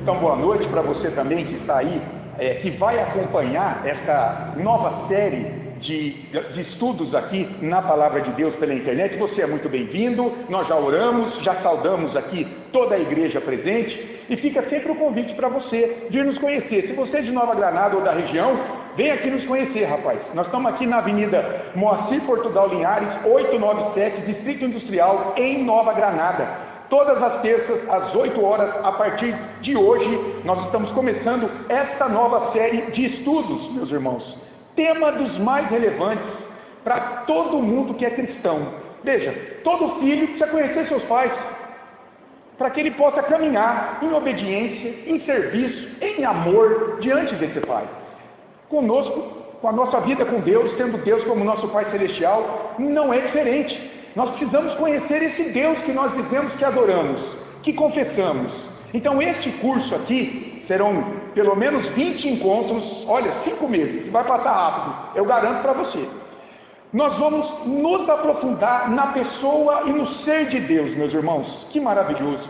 Então, boa noite para você também que está aí, que vai acompanhar essa nova série de estudos aqui na Palavra de Deus pela internet. Você é muito bem-vindo, nós já oramos, já saudamos aqui toda a igreja presente, e fica sempre o convite para você vir nos conhecer. Se você é de Nova Granada ou da região, vem aqui nos conhecer, rapaz. Nós estamos aqui na Avenida Moacir Portugal Linhares, 897, Distrito Industrial, em Nova Granada. Todas as terças, às 8 horas, a partir de hoje, nós estamos começando esta nova série de estudos, meus irmãos. Tema dos mais relevantes para todo mundo que é cristão. Veja, todo filho precisa conhecer seus pais, para que ele possa caminhar em obediência, em serviço, em amor diante desse pai. Conosco, com a nossa vida com Deus, tendo Deus como nosso Pai Celestial, não é diferente. Nós precisamos conhecer esse Deus que nós dizemos que adoramos, que confessamos. Então este curso aqui serão pelo menos 20 encontros, olha, 5 meses, vai passar rápido, eu garanto para você. Nós vamos nos aprofundar na pessoa e no ser de Deus, meus irmãos, que maravilhoso.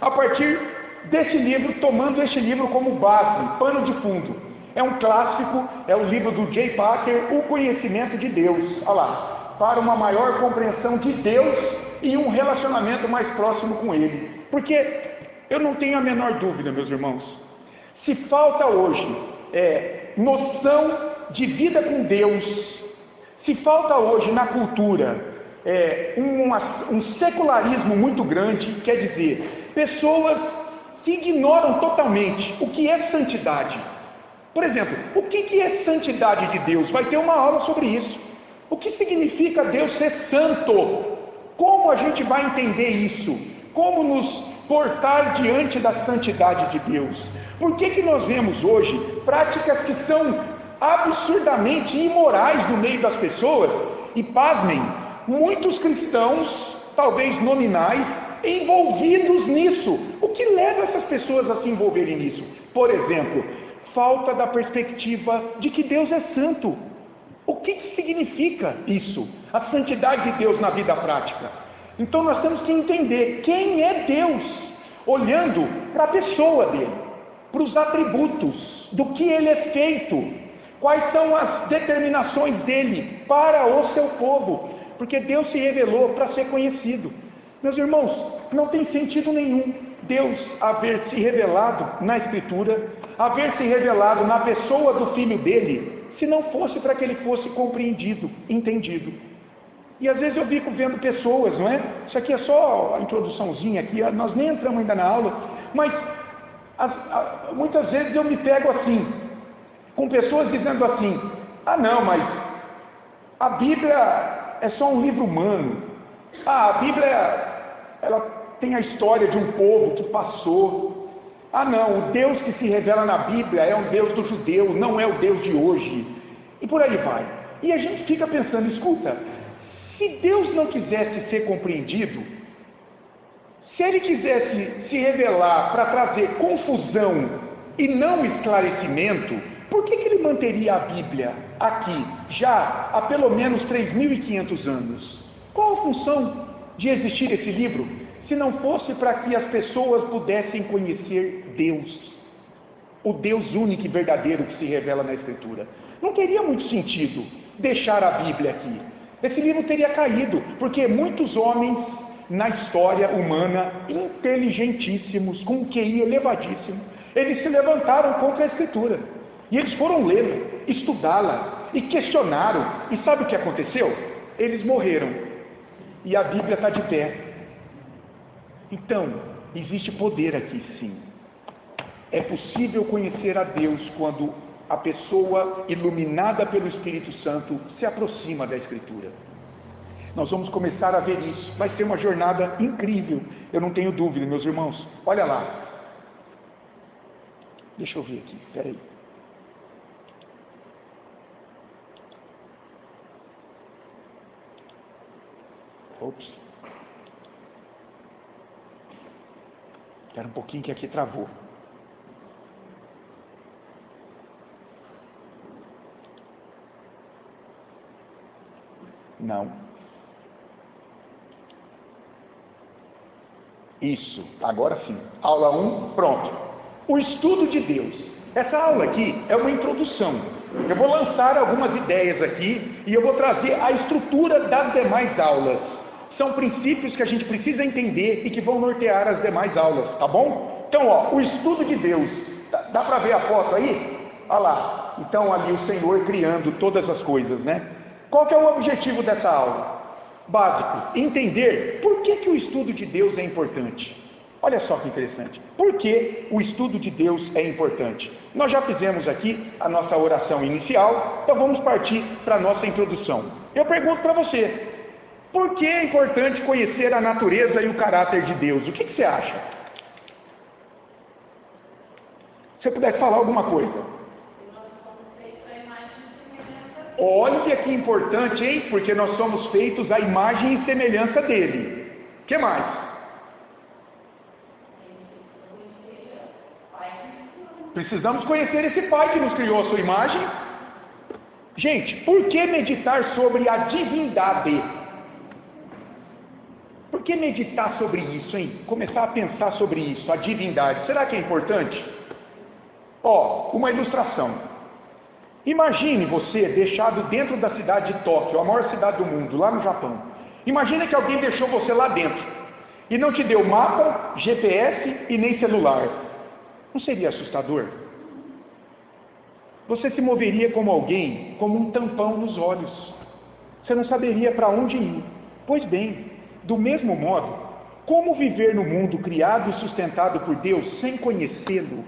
A partir desse livro, tomando este livro como base, pano de fundo. É um clássico, é o livro do J. Packer, O Conhecimento de Deus. Olha lá, para uma maior compreensão de Deus e um relacionamento mais próximo com Ele. Porque eu não tenho a menor dúvida, meus irmãos, se falta hoje noção de vida com Deus, se falta hoje na cultura um secularismo muito grande, quer dizer, pessoas que ignoram totalmente o que é santidade. Por exemplo, o que é santidade de Deus? Vai ter uma aula sobre isso. O que significa Deus ser santo? Como a gente vai entender isso? Como nos portar diante da santidade de Deus? Por que nós vemos hoje práticas que são absurdamente imorais no meio das pessoas? E pasmem, muitos cristãos, talvez nominais, envolvidos nisso. O que leva essas pessoas a se envolverem nisso? Por exemplo, falta da perspectiva de que Deus é santo. O que significa isso? A santidade de Deus na vida prática. Então nós temos que entender quem é Deus, olhando para a pessoa dele, para os atributos, do que ele é feito, quais são as determinações dele para o seu povo, porque Deus se revelou para ser conhecido. Meus irmãos, não tem sentido nenhum Deus haver se revelado na Escritura, haver se revelado na pessoa do Filho dele, se não fosse para que ele fosse compreendido, entendido. E às vezes eu fico vendo pessoas, não é? Isso aqui é só a introduçãozinha aqui, nós nem entramos ainda na aula, mas muitas vezes eu me pego assim, com pessoas dizendo assim: ah não, mas a Bíblia é só um livro humano, a Bíblia ela tem a história de um povo que passou, ah não, o Deus que se revela na Bíblia é um Deus do judeu, não é o Deus de hoje, e por aí vai. E a gente fica pensando, escuta, se Deus não quisesse ser compreendido, se Ele quisesse se revelar para trazer confusão e não esclarecimento, por que Ele manteria a Bíblia aqui, já há pelo menos 3.500 anos? Qual a função de existir esse livro, se não fosse para que as pessoas pudessem conhecer Deus, o Deus único e verdadeiro que se revela na Escritura? Não teria muito sentido deixar a Bíblia aqui. Esse livro teria caído, porque muitos homens na história humana, inteligentíssimos, com um QI elevadíssimo, eles se levantaram contra a Escritura, e eles foram lê-la, estudá-la, e questionaram, e sabe o que aconteceu? Eles morreram, e a Bíblia está de pé. Então, existe poder aqui sim. É possível conhecer a Deus quando a pessoa iluminada pelo Espírito Santo se aproxima da Escritura. Nós vamos começar a ver isso. Vai ser uma jornada incrível, eu não tenho dúvida, meus irmãos. Olha lá. Deixa eu ver aqui, espera aí. Ops. Espera um pouquinho que aqui travou. Não. Isso, agora sim. Aula 1, pronto. O estudo de Deus. Essa aula aqui é uma introdução. Eu vou lançar algumas ideias aqui e eu vou trazer a estrutura das demais aulas. São princípios que a gente precisa entender e que vão nortear as demais aulas, tá bom? Então, ó, o estudo de Deus. Dá para ver a foto aí? Olha lá. Então, ali o Senhor criando todas as coisas, né? Qual que é o objetivo dessa aula? Básico, entender por que o estudo de Deus é importante. Olha só que interessante. Por que o estudo de Deus é importante? Nós já fizemos aqui a nossa oração inicial, então vamos partir para a nossa introdução. Eu pergunto para você, por que é importante conhecer a natureza e o caráter de Deus? O que você acha? Se você pudesse falar alguma coisa. Olha que importante, hein? Porque nós somos feitos à imagem e semelhança dele. O que mais? Precisamos conhecer esse Pai que nos criou a sua imagem. Gente, por que meditar sobre a divindade? Por que meditar sobre isso, hein? Começar a pensar sobre isso, a divindade. Será que é importante? Ó, uma ilustração. Imagine você deixado dentro da cidade de Tóquio, a maior cidade do mundo, lá no Japão. Imagina que alguém deixou você lá dentro e não te deu mapa, GPS e nem celular. Não seria assustador? Você se moveria como alguém, como um tampão nos olhos. Você não saberia para onde ir. Pois bem, do mesmo modo, como viver no mundo criado e sustentado por Deus sem conhecê-lo?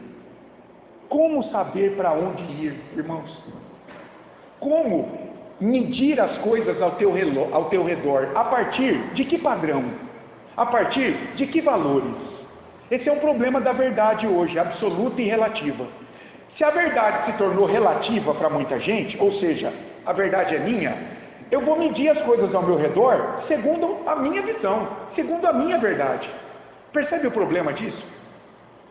Como saber para onde ir, irmãos? Como medir as coisas ao teu redor? A partir de que padrão? A partir de que valores? Esse é um problema da verdade hoje, absoluta e relativa. Se a verdade se tornou relativa para muita gente, ou seja, a verdade é minha, eu vou medir as coisas ao meu redor segundo a minha visão, segundo a minha verdade. Percebe o problema disso?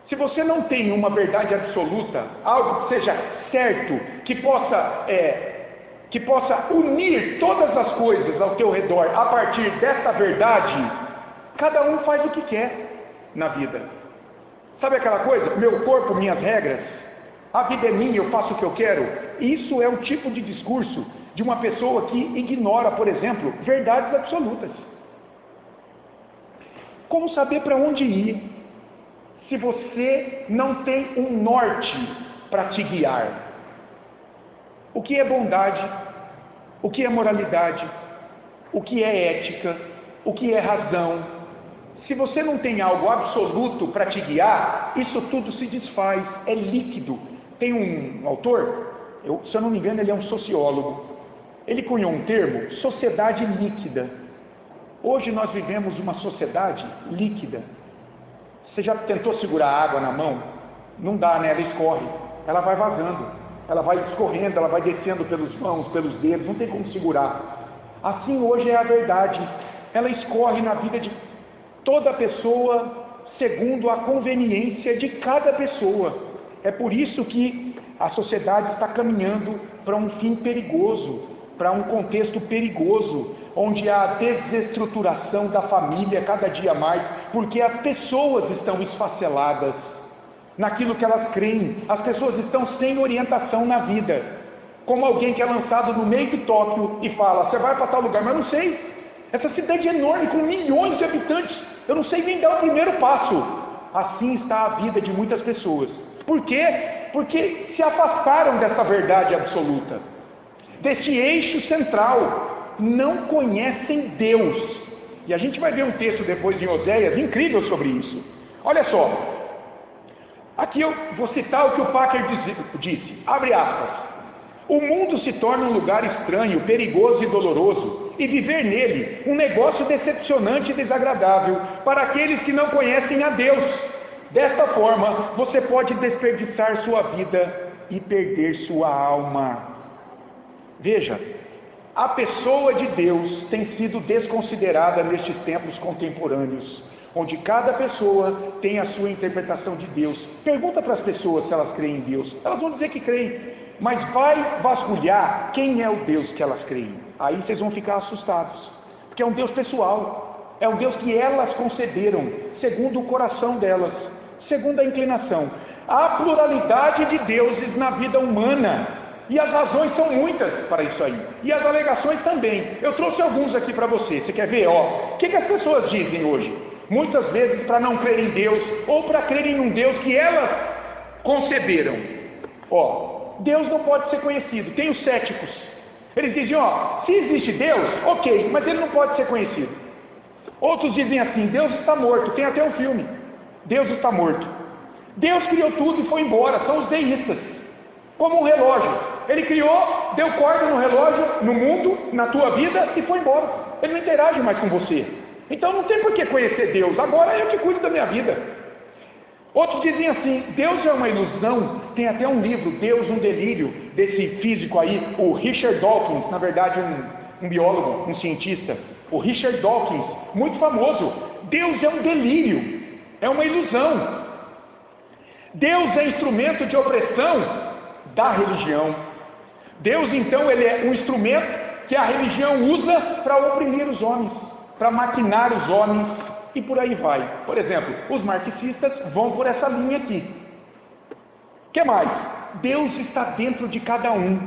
Se você não tem uma verdade absoluta, algo que seja certo, que possa unir todas as coisas ao teu redor a partir dessa verdade, cada um faz o que quer na vida. Sabe aquela coisa? Meu corpo, minhas regras, a vida é minha, eu faço o que eu quero. Isso é um tipo de discurso de uma pessoa que ignora, por exemplo, verdades absolutas. Como saber para onde ir se você não tem um norte para te guiar? O que é bondade? O que é moralidade? O que é ética? O que é razão? Se você não tem algo absoluto para te guiar, isso tudo se desfaz, é líquido. Tem um autor, se eu não me engano, ele é um sociólogo. Ele cunhou um termo, sociedade líquida. Hoje nós vivemos uma sociedade líquida. Você já tentou segurar a água na mão? Não dá, né? Ela escorre, ela vai vazando, ela vai escorrendo, ela vai descendo pelas mãos, pelos dedos, não tem como segurar. Assim hoje é a verdade, ela escorre na vida de toda pessoa, segundo a conveniência de cada pessoa. É por isso que a sociedade está caminhando para um fim perigoso, para um contexto perigoso, onde há desestruturação da família cada dia mais, porque as pessoas estão esfaceladas naquilo que elas creem, as pessoas estão sem orientação na vida, como alguém que é lançado no meio de Tóquio e fala, você vai para tal lugar, mas eu não sei, essa cidade é enorme, com milhões de habitantes, eu não sei nem dar o primeiro passo. Assim está a vida de muitas pessoas. Por quê? Porque se afastaram dessa verdade absoluta, desse eixo central, não conhecem Deus. E a gente vai ver um texto depois em Oséias incrível sobre isso. Olha só, aqui eu vou citar o que o Packer disse, abre aspas: o mundo se torna um lugar estranho, perigoso e doloroso, e viver nele um negócio decepcionante e desagradável para aqueles que não conhecem a Deus. Dessa forma, você pode desperdiçar sua vida e perder sua alma. Veja, a pessoa de Deus tem sido desconsiderada nestes tempos contemporâneos, onde cada pessoa tem a sua interpretação de Deus. Pergunta para as pessoas se elas creem em Deus. Elas vão dizer que creem, mas vai vasculhar quem é o Deus que elas creem. Aí vocês vão ficar assustados, porque é um Deus pessoal, é um Deus que elas conceberam, segundo o coração delas, segundo a inclinação. Há pluralidade de deuses na vida humana, e as razões são muitas para isso aí, e as alegações também. Eu trouxe alguns aqui para você. Você quer ver? O que as pessoas dizem hoje? Muitas vezes para não crer em Deus, ou para crer em um Deus que elas conceberam. Deus não pode ser conhecido. Tem os céticos. Eles dizem, se existe Deus, ok, mas ele não pode ser conhecido. Outros dizem assim, Deus está morto. Tem até um filme, Deus está morto. Deus criou tudo e foi embora. São os deístas. Como um relógio. Ele criou, deu corda no relógio, no mundo, na tua vida, e foi embora. Ele não interage mais com você. Então não tem por que conhecer Deus. Agora eu que cuido da minha vida. Outros dizem assim, Deus é uma ilusão. Tem até um livro, Deus, um delírio, desse físico aí, o Richard Dawkins, na verdade um biólogo, um cientista, o Richard Dawkins, muito famoso. Deus é um delírio, é uma ilusão. Deus é instrumento de opressão da religião. Deus, então, ele é um instrumento que a religião usa para oprimir os homens, para maquinar os homens, e por aí vai. Por exemplo, os marxistas vão por essa linha aqui. O que mais? Deus está dentro de cada um.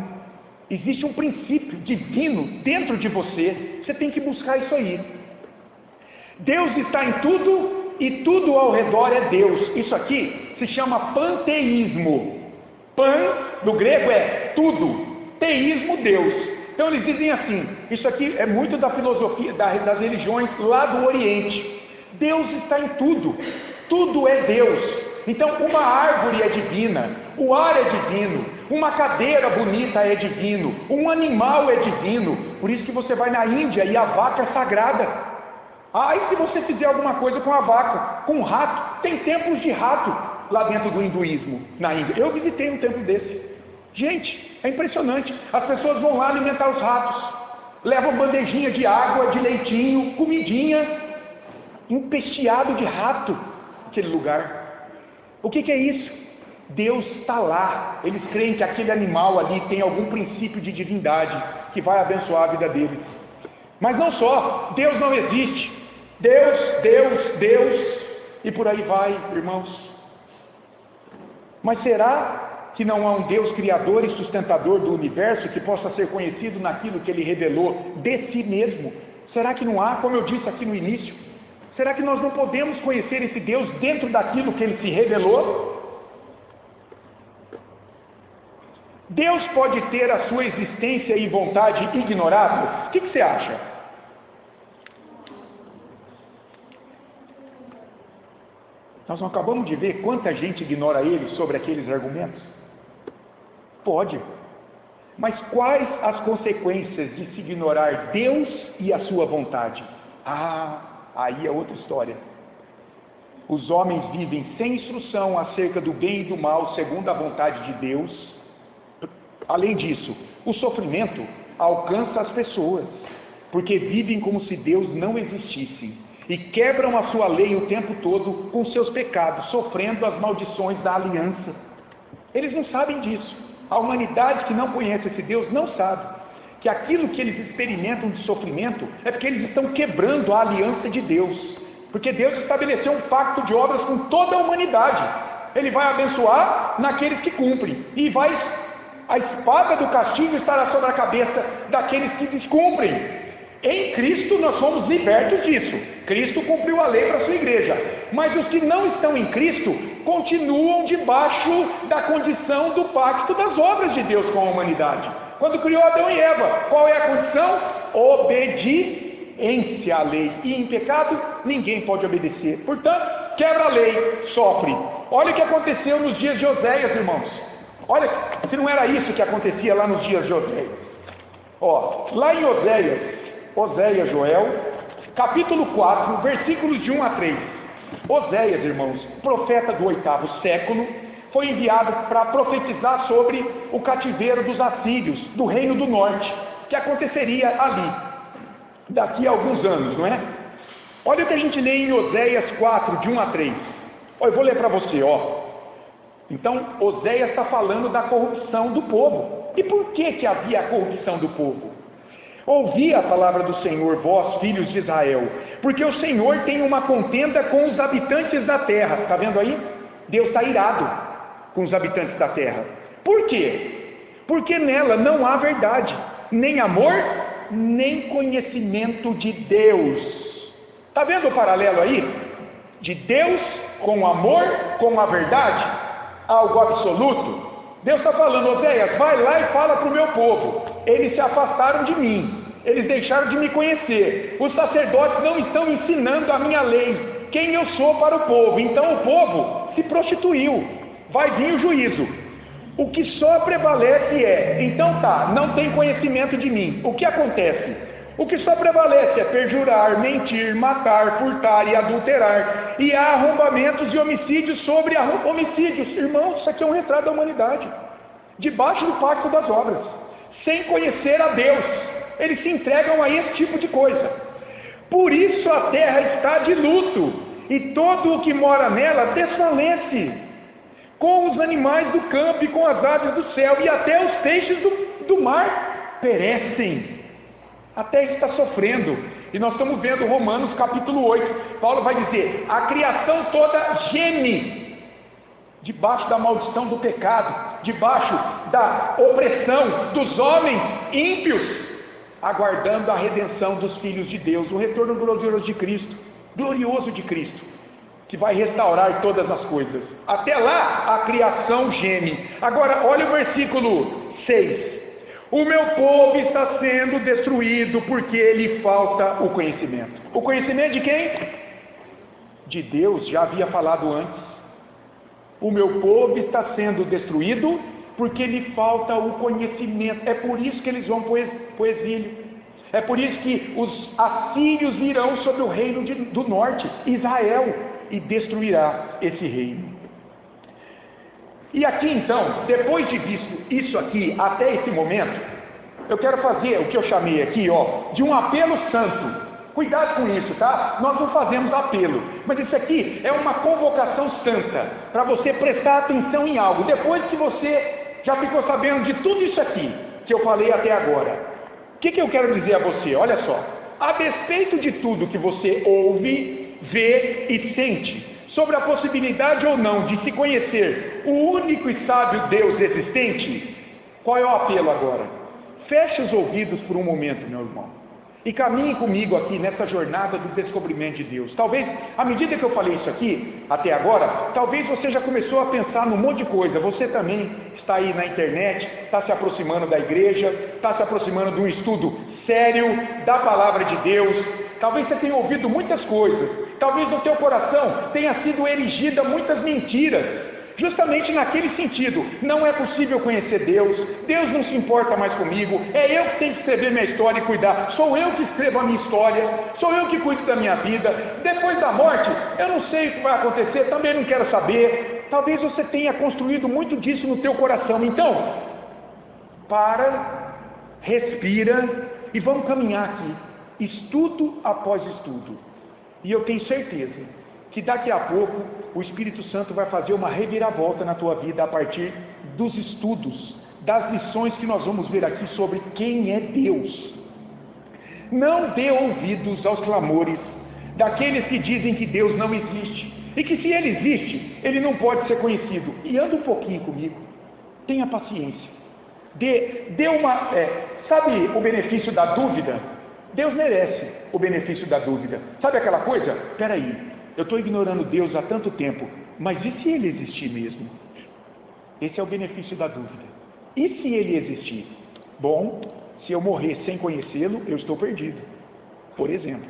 Existe um princípio divino dentro de você. Você tem que buscar isso aí. Deus está em tudo e tudo ao redor é Deus. Isso aqui se chama panteísmo. Pan, do grego, é tudo. Teísmo, Deus. Então eles dizem assim, isso aqui é muito da filosofia das religiões lá do Oriente. Deus está em tudo, tudo é Deus. Então uma árvore é divina, o ar é divino, uma cadeira bonita é divino, um animal é divino. Por isso que você vai na Índia e a vaca é sagrada. E se você fizer alguma coisa com a vaca, com o rato, tem templos de rato lá dentro do hinduísmo, na Índia. Eu visitei um templo desse. Gente, é impressionante. As pessoas vão lá alimentar os ratos, levam bandejinha de água, de leitinho, comidinha, empesteado de rato, aquele lugar. O que é isso? Deus está lá. Eles creem que aquele animal ali tem algum princípio de divindade que vai abençoar a vida deles. Mas não só, Deus não existe. Deus, e por aí vai, irmãos. Mas será que não há um Deus criador e sustentador do universo que possa ser conhecido naquilo que ele revelou de si mesmo? Será que não há, como eu disse aqui no início? Será que nós não podemos conhecer esse Deus dentro daquilo que ele se revelou? Deus pode ter a sua existência e vontade ignoradas? O que você acha? Nós não acabamos de ver quanta gente ignora ele sobre aqueles argumentos? Pode. Mas quais as consequências de se ignorar Deus e a sua vontade? Aí é outra história. Os homens vivem sem instrução acerca do bem e do mal segundo a vontade de Deus. Além disso, o sofrimento alcança as pessoas, porque vivem como se Deus não existisse, e quebram a sua lei o tempo todo com seus pecados, sofrendo as maldições da aliança. Eles não sabem disso. A humanidade que não conhece esse Deus não sabe que aquilo que eles experimentam de sofrimento é porque eles estão quebrando a aliança de Deus, porque Deus estabeleceu um pacto de obras com toda a humanidade. Ele vai abençoar naqueles que cumprem, e a espada do castigo estará sobre a cabeça daqueles que descumprem. Em Cristo nós somos libertos disso. Cristo cumpriu a lei para a sua igreja, mas os que não estão em Cristo continuam debaixo da condição do pacto das obras de Deus com a humanidade. Quando criou Adão e Eva, qual é a condição? Obediência à lei. E em pecado ninguém pode obedecer. Portanto, quebra a lei, sofre. Olha o que aconteceu nos dias de Oséias, irmãos. Olha, se não era isso que acontecia lá nos dias de Oséias. Lá em Oséias, Joel, capítulo 4, versículos de 1 a 3. Oséias, irmãos, profeta do 8º século, foi enviado para profetizar sobre o cativeiro dos assírios, do reino do norte, que aconteceria ali, daqui a alguns anos, não é? Olha o que a gente lê em Oséias 4, de 1 a 3. Eu vou ler para você, Então, Oséias está falando da corrupção do povo. E por que havia a corrupção do povo? Ouvi a palavra do Senhor, vós, filhos de Israel, porque o Senhor tem uma contenda com os habitantes da terra. Está vendo aí? Deus está irado. com os habitantes da terra. Por quê? Porque nela não há verdade, nem amor, nem conhecimento de Deus. Está vendo o paralelo aí? De Deus com o amor, com a verdade, algo absoluto. Deus está falando: Oséias, vai lá e fala para o meu povo. Eles se afastaram de mim, eles deixaram de me conhecer. Os sacerdotes não estão ensinando a minha lei, quem eu sou para o povo. Então o povo se prostituiu, vai vir o juízo. O que só prevalece então tá, não tem conhecimento de mim. O que acontece? O que só prevalece é perjurar, mentir, matar, furtar e adulterar. E há arrombamentos e homicídios sobre homicídios. Irmãos, isso aqui é um retrato da humanidade. Debaixo do pacto das obras. Sem conhecer a Deus. Eles se entregam a esse tipo de coisa. Por isso a terra está de luto. E todo o que mora nela desfalece. Com os animais do campo e com as aves do céu, e até os peixes do mar perecem. A terra está sofrendo, e nós estamos vendo Romanos capítulo 8, Paulo vai dizer: a criação toda geme, debaixo da maldição do pecado, debaixo da opressão dos homens ímpios, aguardando a redenção dos filhos de Deus, o retorno glorioso de Cristo, que vai restaurar todas as coisas. Até lá a criação geme. Agora olha o versículo 6: o meu povo está sendo destruído porque lhe falta o conhecimento. O conhecimento de quem? De Deus. Já havia falado antes. O meu povo está sendo destruído porque lhe falta o conhecimento. É por isso que eles vão para o exílio. É por isso que os assírios virão sobre o reino do norte, Israel, e destruirá esse reino. E aqui então, depois de visto isso aqui, até esse momento, eu quero fazer o que eu chamei aqui, de um apelo santo. Cuidado com isso, tá? Nós não fazemos apelo, mas isso aqui é uma convocação santa, para você prestar atenção em algo, depois que você já ficou sabendo de tudo isso aqui, que eu falei até agora. O que eu quero dizer a você? Olha só, a despeito de tudo que você ouve, vê e sente, sobre a possibilidade ou não de se conhecer o único e sábio Deus existente, qual é o apelo agora? Feche os ouvidos por um momento, meu irmão, e caminhe comigo aqui nessa jornada do descobrimento de Deus. Talvez, à medida que eu falei isso aqui, até agora, talvez você já começou a pensar num monte de coisa. Você também está aí na internet, está se aproximando da igreja, está se aproximando de um estudo sério da palavra de Deus. Talvez você tenha ouvido muitas coisas, talvez no teu coração tenha sido erigida muitas mentiras, justamente naquele sentido: não é possível conhecer Deus, Deus não se importa mais comigo, é eu que tenho que escrever minha história e cuidar, sou eu que escrevo a minha história, sou eu que cuido da minha vida, depois da morte eu não sei o que vai acontecer, também não quero saber. Talvez você tenha construído muito disso no teu coração. Então, para, respira e vamos caminhar aqui, estudo após estudo, e eu tenho certeza que daqui a pouco o Espírito Santo vai fazer uma reviravolta na tua vida a partir dos estudos, das lições que nós vamos ver aqui sobre quem é Deus. Não dê ouvidos aos clamores daqueles que dizem que Deus não existe, e que se Ele existe, Ele não pode ser conhecido. E anda um pouquinho comigo, tenha paciência, dê uma... sabe o benefício da dúvida? Deus merece o benefício da dúvida. Sabe aquela coisa? Espera aí, eu estou ignorando Deus há tanto tempo, mas e se Ele existir mesmo? Esse é o benefício da dúvida. E se Ele existir? Bom, se eu morrer sem conhecê-lo, eu estou perdido, por exemplo.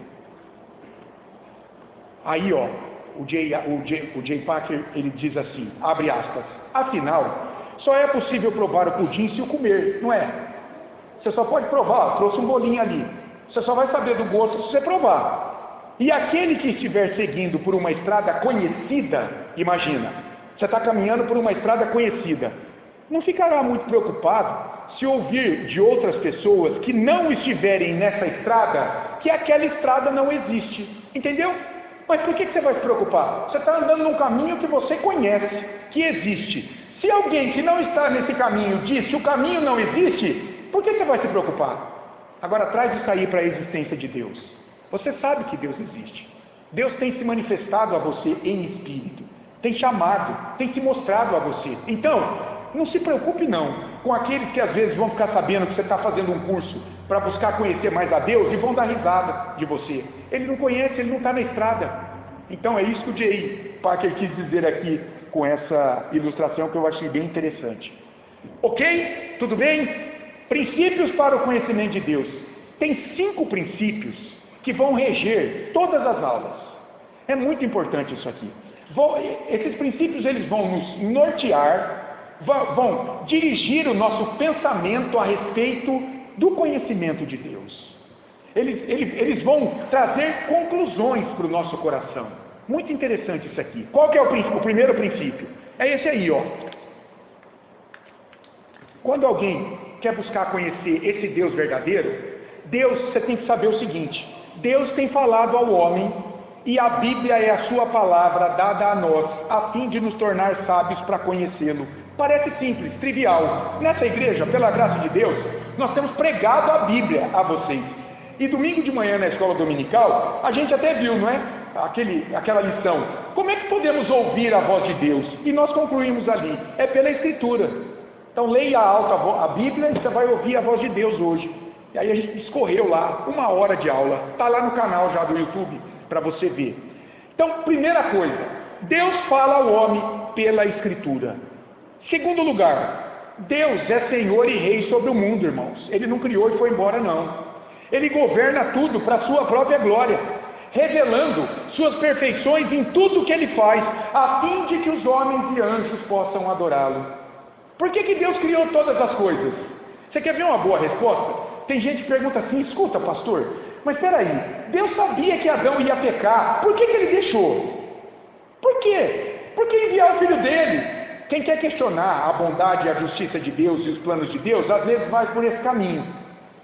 Aí o J. Packer, ele diz assim, abre aspas: afinal, só é possível provar o pudim se o comer, não é? Você só pode provar, trouxe um bolinho ali, você só vai saber do gosto se você provar. E aquele que estiver seguindo por uma estrada conhecida, imagina, você está caminhando por uma estrada conhecida, não ficará muito preocupado se ouvir de outras pessoas que não estiverem nessa estrada, que aquela estrada não existe, entendeu? Mas por que você vai se preocupar? Você está andando num caminho que você conhece, que existe. Se alguém que não está nesse caminho diz que o caminho não existe, por que você vai se preocupar? Agora traz isso aí para a existência de Deus. Você sabe que Deus existe. Deus tem se manifestado a você em espírito. tem chamado, tem se mostrado a você. Então, não se preocupe não com aqueles que às vezes vão ficar sabendo que você está fazendo um curso para buscar conhecer mais a Deus e vão dar risada de você. Ele não conhece, ele não está na estrada. Então é isso que o J.I. Packer quis dizer aqui com essa ilustração que eu achei bem interessante. Ok? Tudo bem? Princípios para o conhecimento de Deus. Tem 5 princípios que vão reger todas as aulas. É muito importante isso aqui. Esses princípios eles vão nos nortear, vão dirigir o nosso pensamento a respeito do conhecimento de Deus. Eles vão trazer conclusões para o nosso coração. Muito interessante isso aqui. Qual que é o primeiro princípio? É esse aí, ó. Quando alguém quer buscar conhecer esse Deus verdadeiro, você tem que saber o seguinte: Deus tem falado ao homem, e a Bíblia é a sua palavra dada a nós, a fim de nos tornar sábios para conhecê-lo. Parece simples, trivial. Nessa igreja, pela graça de Deus, nós temos pregado a Bíblia a vocês. E domingo de manhã na escola dominical, a gente até viu, não é? Aquela lição. Como é que podemos ouvir a voz de Deus? E nós concluímos ali, é pela Escritura. Então leia alto a Bíblia e você vai ouvir a voz de Deus hoje. E aí a gente escorreu lá, 1 hora de aula. Está lá no canal já do YouTube, para você ver. Então, primeira coisa, Deus fala ao homem pela Escritura. Segundo lugar, Deus é Senhor e Rei sobre o mundo, irmãos. Ele não criou e foi embora, não. Ele governa tudo para a sua própria glória, revelando suas perfeições em tudo que ele faz, a fim de que os homens e anjos possam adorá-lo. Por que Deus criou todas as coisas? Você quer ver uma boa resposta? Tem gente que pergunta assim: escuta, pastor, mas espera aí, Deus sabia que Adão ia pecar, por que ele deixou? Por quê? Por que enviar o filho dele? Quem quer questionar a bondade e a justiça de Deus e os planos de Deus, às vezes vai por esse caminho.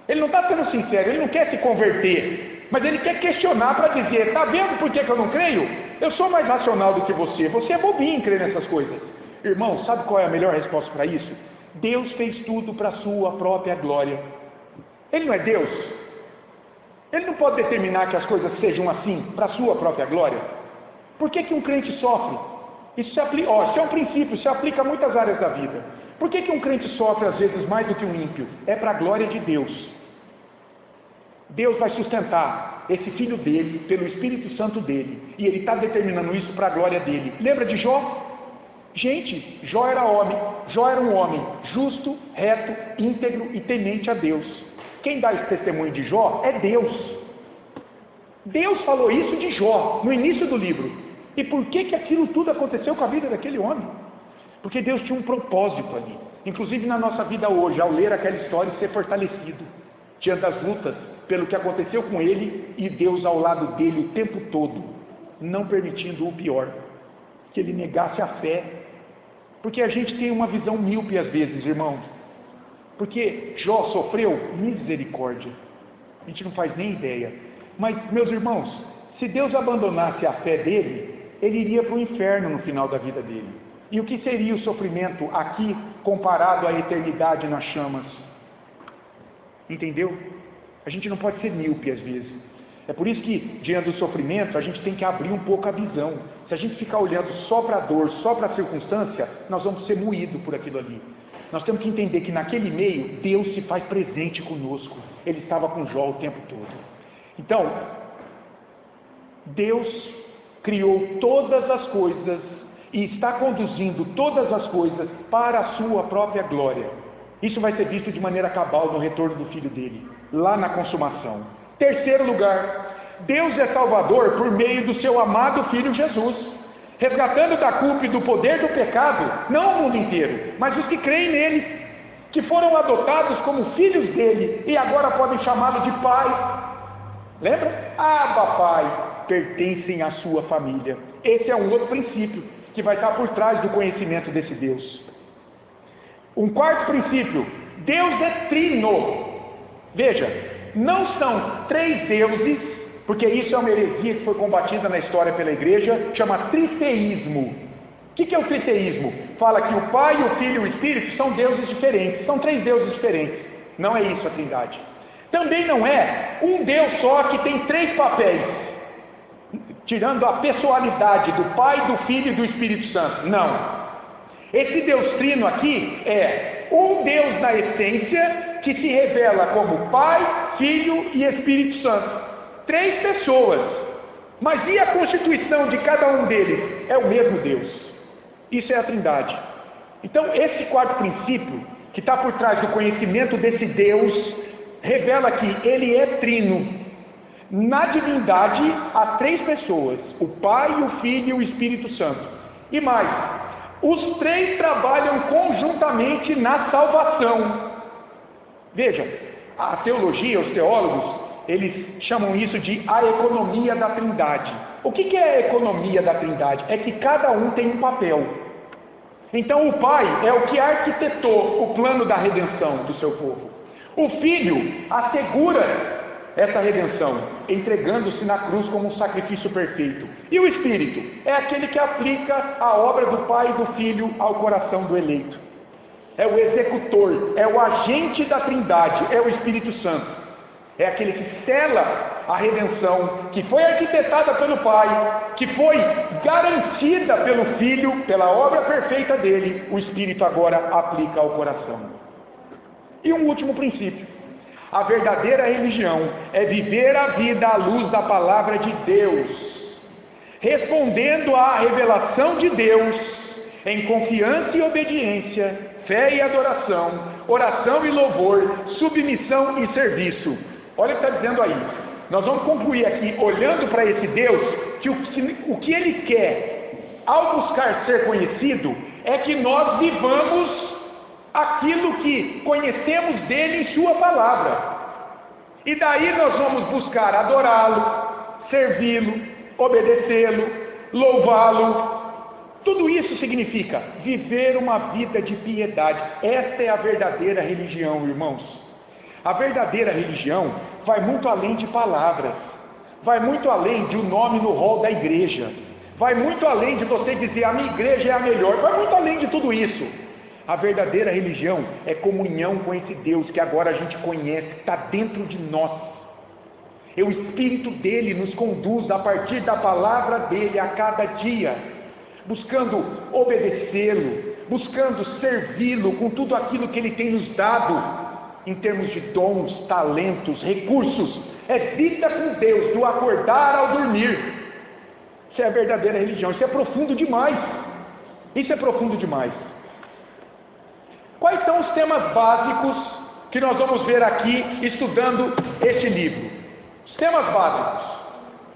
Ele não está sendo sincero, ele não quer se converter, mas ele quer questionar para dizer: está vendo por que eu não creio? Eu sou mais racional do que você é bobinho em crer nessas coisas. Irmão, sabe qual é a melhor resposta para isso? Deus fez tudo para a sua própria glória. Ele não é Deus? Ele não pode determinar que as coisas sejam assim para a sua própria glória? Por que um crente sofre? Isso se aplica, isso é um princípio, se aplica a muitas áreas da vida. Por que um crente sofre às vezes mais do que um ímpio? É para a glória de Deus. Deus vai sustentar esse filho dele pelo Espírito Santo dele, e ele está determinando isso para a glória dele. Lembra de Jó? Gente, Jó era um homem justo, reto, íntegro e temente a Deus. Quem dá esse testemunho de Jó é Deus. Deus falou isso de Jó no início do livro. E por que aquilo tudo aconteceu com a vida daquele homem? Porque Deus tinha um propósito ali. Inclusive na nossa vida hoje, ao ler aquela história e ser fortalecido diante das lutas, pelo que aconteceu com ele, e Deus ao lado dele o tempo todo, não permitindo o pior, que ele negasse a fé. Porque a gente tem uma visão míope às vezes, irmãos. Porque Jó sofreu misericórdia, a gente não faz nem ideia. Mas, meus irmãos, se Deus abandonasse a fé dele, ele iria para o inferno no final da vida dele. E o que seria o sofrimento aqui comparado à eternidade nas chamas? Entendeu? A gente não pode ser míope às vezes. É por isso que, diante do sofrimento, a gente tem que abrir um pouco a visão. Se a gente ficar olhando só para a dor, só para a circunstância, nós vamos ser moídos por aquilo ali. Nós temos que entender que naquele meio, Deus se faz presente conosco. Ele estava com Jó o tempo todo. Então, Deus criou todas as coisas e está conduzindo todas as coisas para a sua própria glória. Isso vai ser visto de maneira cabal no retorno do Filho dele, lá na consumação. Terceiro lugar, Deus é Salvador por meio do seu amado Filho Jesus, resgatando da culpa e do poder do pecado, não o mundo inteiro, mas os que creem nele, que foram adotados como filhos dele e agora podem chamá-lo de Pai. Lembra? Abba, Pai, pertencem à sua família. Esse é um outro princípio que vai estar por trás do conhecimento desse Deus. Um quarto princípio: Deus é trino. Veja, não são 3 deuses, porque isso é uma heresia que foi combatida na história pela igreja, chama triteísmo. O que é o triteísmo? Fala que o Pai, o Filho e o Espírito são deuses diferentes, são 3 deuses diferentes. Não é isso a Trindade. Também não é um Deus só que tem 3 papéis. tirando a pessoalidade do Pai, do Filho e do Espírito Santo. Não. Esse Deus Trino aqui é um Deus na essência que se revela como Pai, Filho e Espírito Santo. 3 pessoas. Mas e a constituição de cada um deles? É o mesmo Deus. Isso é a Trindade. Então, esse quarto princípio, que está por trás do conhecimento desse Deus, revela que Ele é trino. Na divindade, há 3 pessoas: o Pai, o Filho e o Espírito Santo. E mais, os 3 trabalham conjuntamente na salvação. Vejam, a teologia, os teólogos, eles chamam isso de a economia da Trindade. O que é a economia da Trindade? É que cada um tem um papel. Então o Pai é o que arquitetou o plano da redenção do seu povo. O Filho assegura essa redenção, entregando-se na cruz como um sacrifício perfeito. E o Espírito é aquele que aplica a obra do Pai e do Filho ao coração do eleito. É o executor, é o agente da Trindade, é o Espírito Santo. É aquele que sela a redenção, que foi arquitetada pelo Pai, que foi garantida pelo Filho, pela obra perfeita dele. O Espírito agora aplica ao coração. E um último princípio: a verdadeira religião é viver a vida à luz da palavra de Deus, respondendo à revelação de Deus em confiança e obediência, fé e adoração, oração e louvor, submissão e serviço. Olha o que está dizendo aí. Nós vamos concluir aqui, olhando para esse Deus, que o que Ele quer, ao buscar ser conhecido, é que nós vivamos aquilo que conhecemos dele em sua palavra. E daí nós vamos buscar adorá-lo, servi-lo, obedecê-lo, louvá-lo. Tudo isso significa viver uma vida de piedade. Essa é a verdadeira religião, irmãos. A verdadeira religião vai muito além de palavras, vai muito além de um nome no hall da igreja, vai muito além de você dizer a minha igreja é a melhor, vai muito além de tudo isso. A verdadeira religião é comunhão com esse Deus que agora a gente conhece, está dentro de nós. E o Espírito dele nos conduz a partir da palavra dele a cada dia, buscando obedecê-lo, buscando servi-lo com tudo aquilo que ele tem nos dado, em termos de dons, talentos, recursos. É vida com Deus, do acordar ao dormir. Isso é a verdadeira religião. Isso é profundo demais. Isso é profundo demais. Quais são os temas básicos que nós vamos ver aqui estudando este livro? Os temas básicos.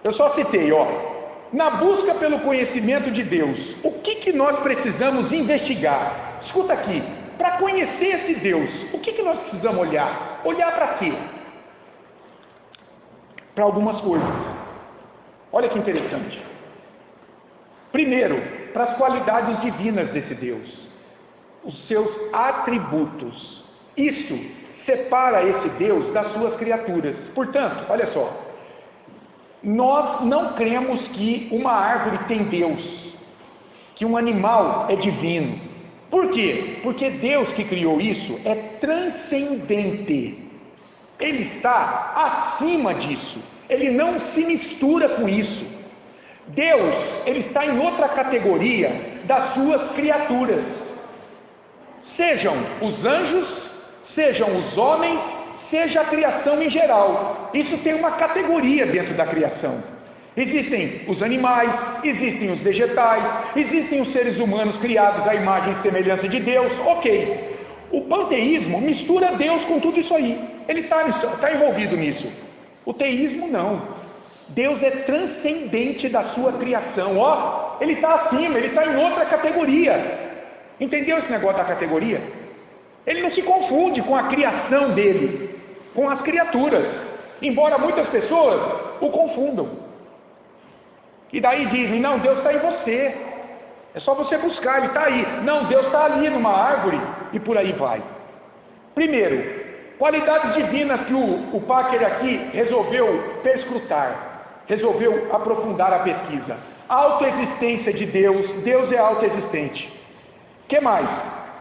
Eu só citei, na busca pelo conhecimento de Deus, o que nós precisamos investigar? Escuta aqui. Para conhecer esse Deus, o que nós precisamos olhar? Olhar para quê? Para algumas coisas. Olha que interessante. Primeiro, para as qualidades divinas desse Deus, os seus atributos. Isso separa esse Deus das suas criaturas. Portanto, olha só, nós não cremos que uma árvore tem Deus, que um animal é divino. Por quê? Porque Deus que criou isso é transcendente. Ele está acima disso. Ele não se mistura com isso. Deus, ele está em outra categoria das suas criaturas. Sejam os anjos, sejam os homens, seja a criação em geral. Isso tem uma categoria dentro da criação. Existem os animais, existem os vegetais, existem os seres humanos criados à imagem e semelhança de Deus. Ok. O panteísmo mistura Deus com tudo isso aí. Ele está envolvido nisso. O teísmo não. Deus é transcendente da sua criação. Ele está acima, ele está em outra categoria. Entendeu esse negócio da categoria? Ele não se confunde com a criação dele, com as criaturas, embora muitas pessoas o confundam. E daí dizem, não, Deus está em você, é só você buscar, ele está aí. Não, Deus está ali numa árvore, e por aí vai. Primeiro, qualidades divinas que o Packer aqui resolveu perscrutar, resolveu aprofundar a pesquisa. Autoexistência de Deus, Deus é autoexistente. O que mais?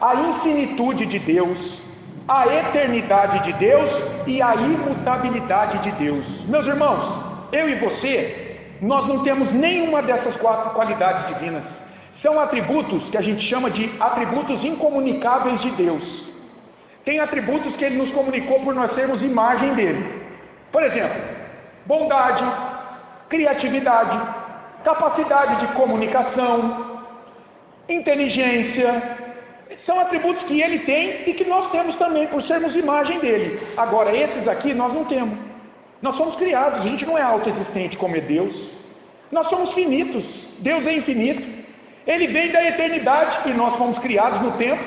A infinitude de Deus, a eternidade de Deus e a imutabilidade de Deus. Meus irmãos, eu e você nós não temos nenhuma dessas 4 qualidades divinas. São atributos que a gente chama de atributos incomunicáveis de Deus. Tem atributos que Ele nos comunicou por nós sermos imagem dEle. Por exemplo, bondade, criatividade, capacidade de comunicação, inteligência. São atributos que Ele tem e que nós temos também por sermos imagem dEle. Agora, esses aqui nós não temos. Nós somos criados, a gente não é autoexistente como é Deus. Nós somos finitos, Deus é infinito. Ele vem da eternidade e nós fomos criados no tempo.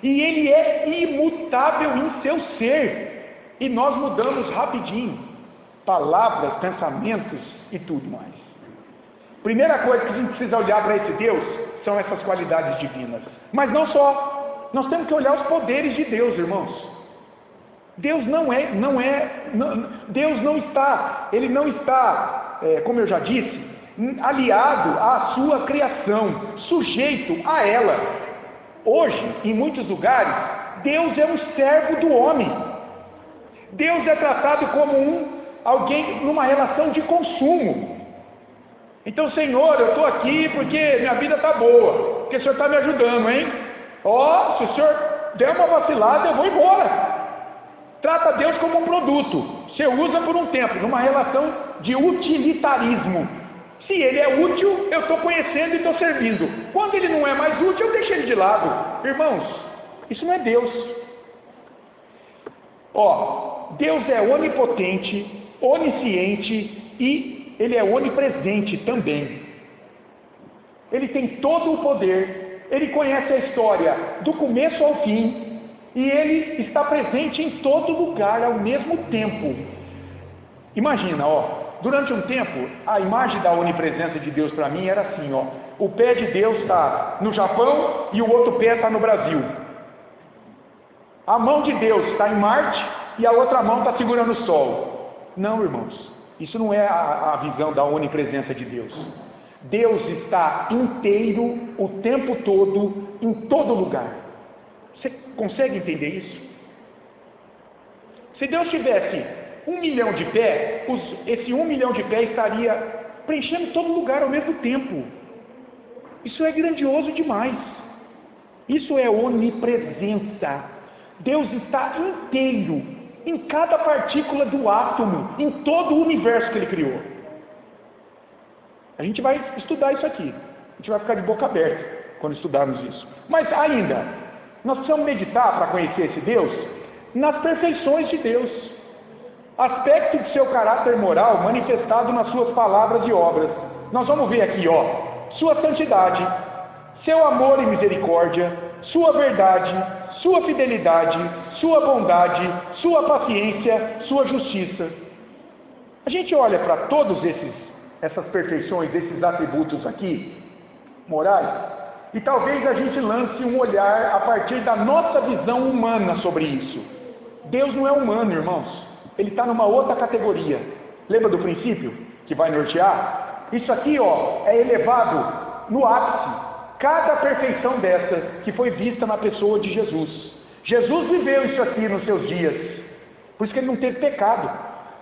E Ele é imutável em seu ser. E nós mudamos rapidinho. Palavras, pensamentos e tudo mais. Primeira coisa que a gente precisa olhar para esse Deus são essas qualidades divinas. Mas não só. Nós temos que olhar os poderes de Deus, irmãos. Deus Deus não está, Ele não está, como eu já disse, aliado à sua criação, sujeito a ela. Hoje, em muitos lugares, Deus é um servo do homem. Deus é tratado como alguém numa relação de consumo. Então, Senhor, eu estou aqui porque minha vida está boa, porque o Senhor está me ajudando, hein? Se o Senhor der uma vacilada, eu vou embora. Trata Deus como um produto. Você usa por um tempo, numa relação de utilitarismo. Se Ele é útil, eu estou conhecendo e estou servindo. Quando Ele não é mais útil, eu deixo Ele de lado. Irmãos, isso não é Deus. Deus é onipotente, onisciente e Ele é onipresente também. Ele tem todo o poder, Ele conhece a história do começo ao fim. E Ele está presente em todo lugar ao mesmo tempo. Imagina, durante um tempo, a imagem da onipresença de Deus para mim era assim, o pé de Deus está no Japão e o outro pé está no Brasil. A mão de Deus está em Marte e a outra mão está segurando o Sol. Não, irmãos, isso não é a visão da onipresença de Deus. Deus está inteiro o tempo todo, em todo lugar. Você consegue entender isso? Se Deus tivesse 1 milhão de pés, esse 1 milhão de pés estaria preenchendo todo lugar ao mesmo tempo. Isso é grandioso demais. Isso é onipresença. Deus está inteiro, em cada partícula do átomo, em todo o universo que Ele criou. A gente vai estudar isso aqui. A gente vai ficar de boca aberta quando estudarmos isso. Mas ainda, nós precisamos meditar para conhecer esse Deus nas perfeições de Deus, aspecto de seu caráter moral manifestado nas suas palavras e obras. Nós vamos ver aqui, sua santidade, seu amor e misericórdia, sua verdade, sua fidelidade, sua bondade, sua paciência, sua justiça. A gente olha para todos essas perfeições, esses atributos aqui, morais, e talvez a gente lance um olhar a partir da nossa visão humana sobre isso. Deus não é humano, irmãos. Ele está numa outra categoria. Lembra do princípio que vai nortear? Isso aqui, é elevado no ápice. Cada perfeição dessa que foi vista na pessoa de Jesus. Jesus viveu isso aqui nos seus dias. Por isso que Ele não teve pecado.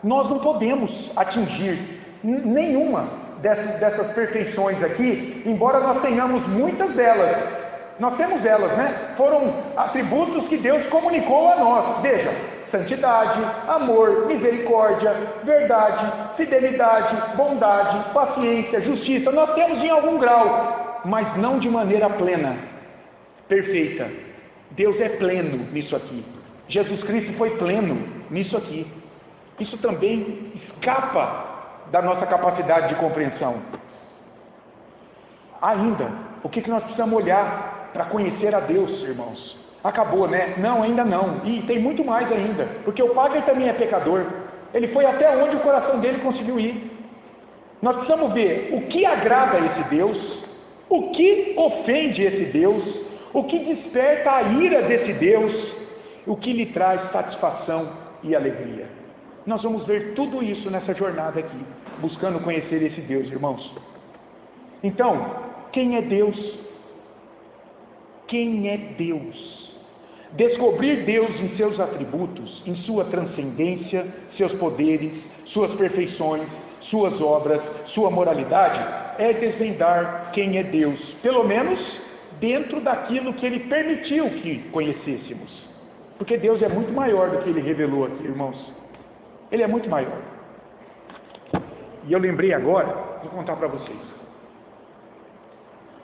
Nós não podemos atingir nenhuma dessas perfeições aqui, embora nós tenhamos muitas delas. Nós temos elas, né? Foram atributos que Deus comunicou a nós. Veja, santidade, amor, misericórdia, verdade, fidelidade, bondade, paciência, justiça. Nós temos em algum grau, mas não de maneira plena, perfeita. Deus é pleno nisso aqui. Jesus Cristo foi pleno nisso aqui. Isso também escapa da nossa capacidade de compreensão. Ainda, o que nós precisamos olhar para conhecer a Deus, irmãos? Acabou, né? Não, ainda não. E tem muito mais ainda, porque o Padre também é pecador. Ele foi até onde o coração dele conseguiu ir. Nós precisamos ver o que agrada a esse Deus, o que ofende esse Deus, o que desperta a ira desse Deus, o que lhe traz satisfação e alegria. Nós vamos ver tudo isso nessa jornada aqui, buscando conhecer esse Deus, irmãos. Então, quem é Deus? Quem é Deus? Descobrir Deus em seus atributos, em sua transcendência, seus poderes, suas perfeições, suas obras, sua moralidade, é desvendar quem é Deus, pelo menos dentro daquilo que Ele permitiu que conhecêssemos. Porque Deus é muito maior do que Ele revelou aqui, irmãos. Ele é muito maior. E eu lembrei agora, vou contar para vocês.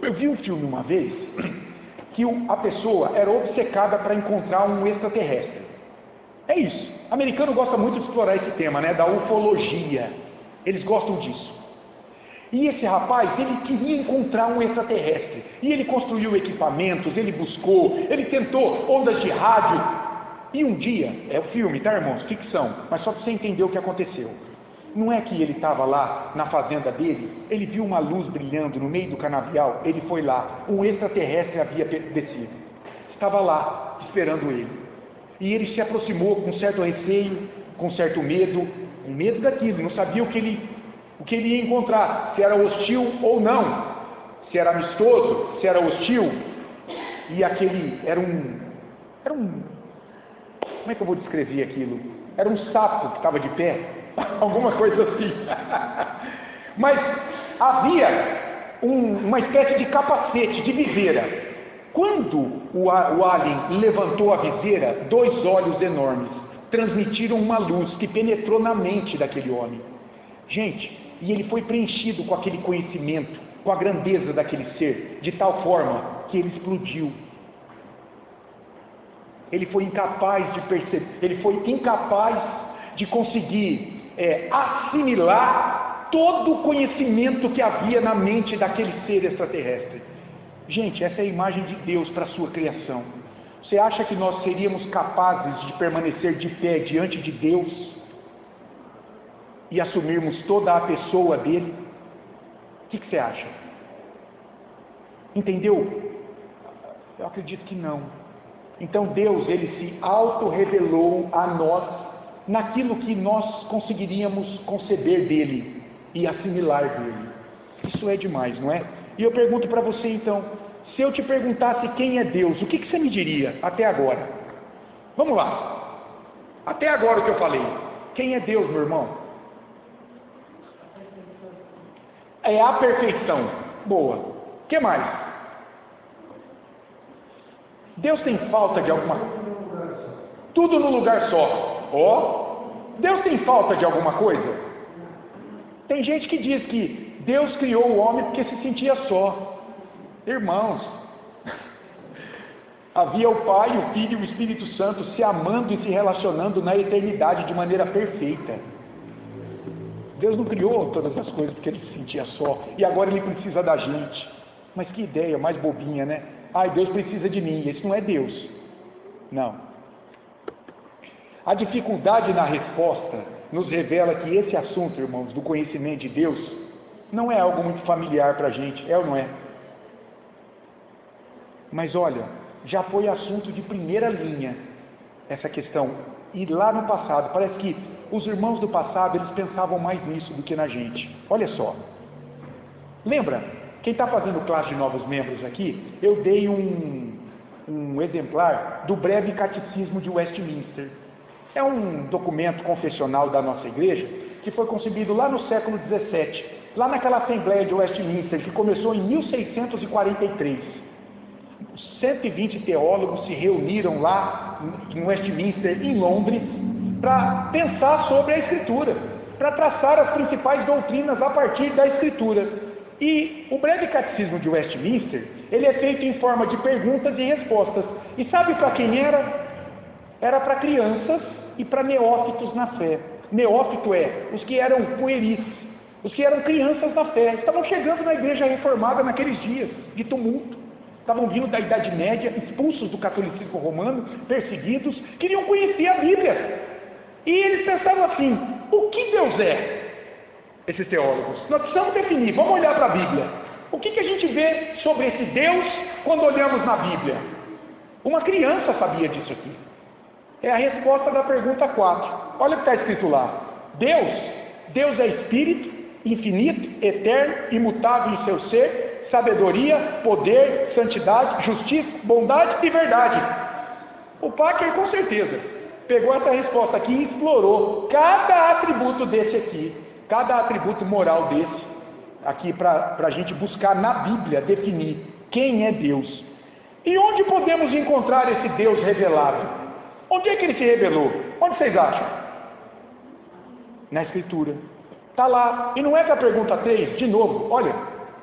Eu vi um filme uma vez, que a pessoa era obcecada para encontrar um extraterrestre. É isso. O americano gosta muito de explorar esse tema, né? Da ufologia. Eles gostam disso. E esse rapaz, ele queria encontrar um extraterrestre. E ele construiu equipamentos, ele buscou, ele tentou ondas de rádio. E um dia, é o filme, tá, irmãos? Ficção, mas só para você entender o que aconteceu. Não é que ele estava lá na fazenda dele, ele viu uma luz brilhando no meio do canavial, ele foi lá, um extraterrestre havia descido. Estava lá, esperando ele. E ele se aproximou com certo receio, com certo medo, um medo daquilo, não sabia o que ele ia encontrar, se era hostil ou não, se era amistoso, se era hostil. E aquele era um, como é que eu vou descrever aquilo? Era um sapo que estava de pé, alguma coisa assim. Mas havia uma espécie de capacete, de viseira. Quando o alien levantou a viseira, 2 olhos enormes transmitiram uma luz que penetrou na mente daquele homem. Gente, e ele foi preenchido com aquele conhecimento, com a grandeza daquele ser, de tal forma que ele explodiu. Ele foi incapaz de perceber, ele foi incapaz de conseguir assimilar todo o conhecimento que havia na mente daquele ser extraterrestre. Gente, essa é a imagem de Deus para a sua criação. Você acha que nós seríamos capazes de permanecer de pé diante de Deus e assumirmos toda a pessoa dele? O que você acha? Entendeu? Eu acredito que não. Então Deus, Ele se auto-revelou a nós naquilo que nós conseguiríamos conceber dele e assimilar dele. Isso é demais, não é? E eu pergunto para você então, se eu te perguntasse quem é Deus, o que você me diria até agora? Vamos lá. Até agora o que eu falei. Quem é Deus, meu irmão? É a perfeição. Boa. O que mais? Deus tem falta de alguma coisa? Tudo no lugar só. Deus tem falta de alguma coisa? Tem gente que diz que Deus criou o homem porque se sentia só. Irmãos, havia o Pai, o Filho e o Espírito Santo se amando e se relacionando na eternidade de maneira perfeita. Deus não criou todas as coisas porque ele se sentia só e agora ele precisa da gente. Mas que ideia mais bobinha, né? Deus precisa de mim. Esse não é Deus. Não. A dificuldade na resposta nos revela que esse assunto, irmãos, do conhecimento de Deus, não é algo muito familiar para a gente, é ou não é? Mas olha, já foi assunto de primeira linha essa questão. E lá no passado, parece que os irmãos do passado, eles pensavam mais nisso do que na gente. Olha só. Lembra? Quem está fazendo classe de novos membros aqui, eu dei um exemplar do Breve Catecismo de Westminster. É um documento confessional da nossa igreja, que foi concebido lá no século XVII, lá naquela Assembleia de Westminster, que começou em 1643. 120 teólogos se reuniram lá em Westminster, em Londres, para pensar sobre a Escritura, para traçar as principais doutrinas a partir da Escritura. E o Breve Catecismo de Westminster, ele é feito em forma de perguntas e respostas. E sabe para quem era? Era para crianças e para neófitos na fé. Neófito é os que eram pueris, os que eram crianças na fé. Estavam chegando na igreja reformada naqueles dias de tumulto. Estavam vindo da Idade Média, expulsos do catolicismo romano, perseguidos, queriam conhecer a Bíblia. E eles pensavam assim: o que Deus é? Esses teólogos, nós precisamos definir, vamos olhar para a Bíblia. O que a gente vê sobre esse Deus quando olhamos na Bíblia? Uma criança sabia disso aqui. É a resposta da pergunta 4. Olha o que está escrito lá. Deus é Espírito, infinito, eterno, imutável em seu ser, sabedoria, poder, santidade, justiça, bondade e verdade. O Packer, com certeza, pegou essa resposta aqui e explorou cada atributo desse aqui. cada atributo moral desse, aqui para a gente buscar na Bíblia definir quem é Deus. E onde podemos encontrar esse Deus revelado? Onde é que ele se revelou? Onde vocês acham? Na Escritura. Está lá. E não é que a pergunta 3, de novo, olha,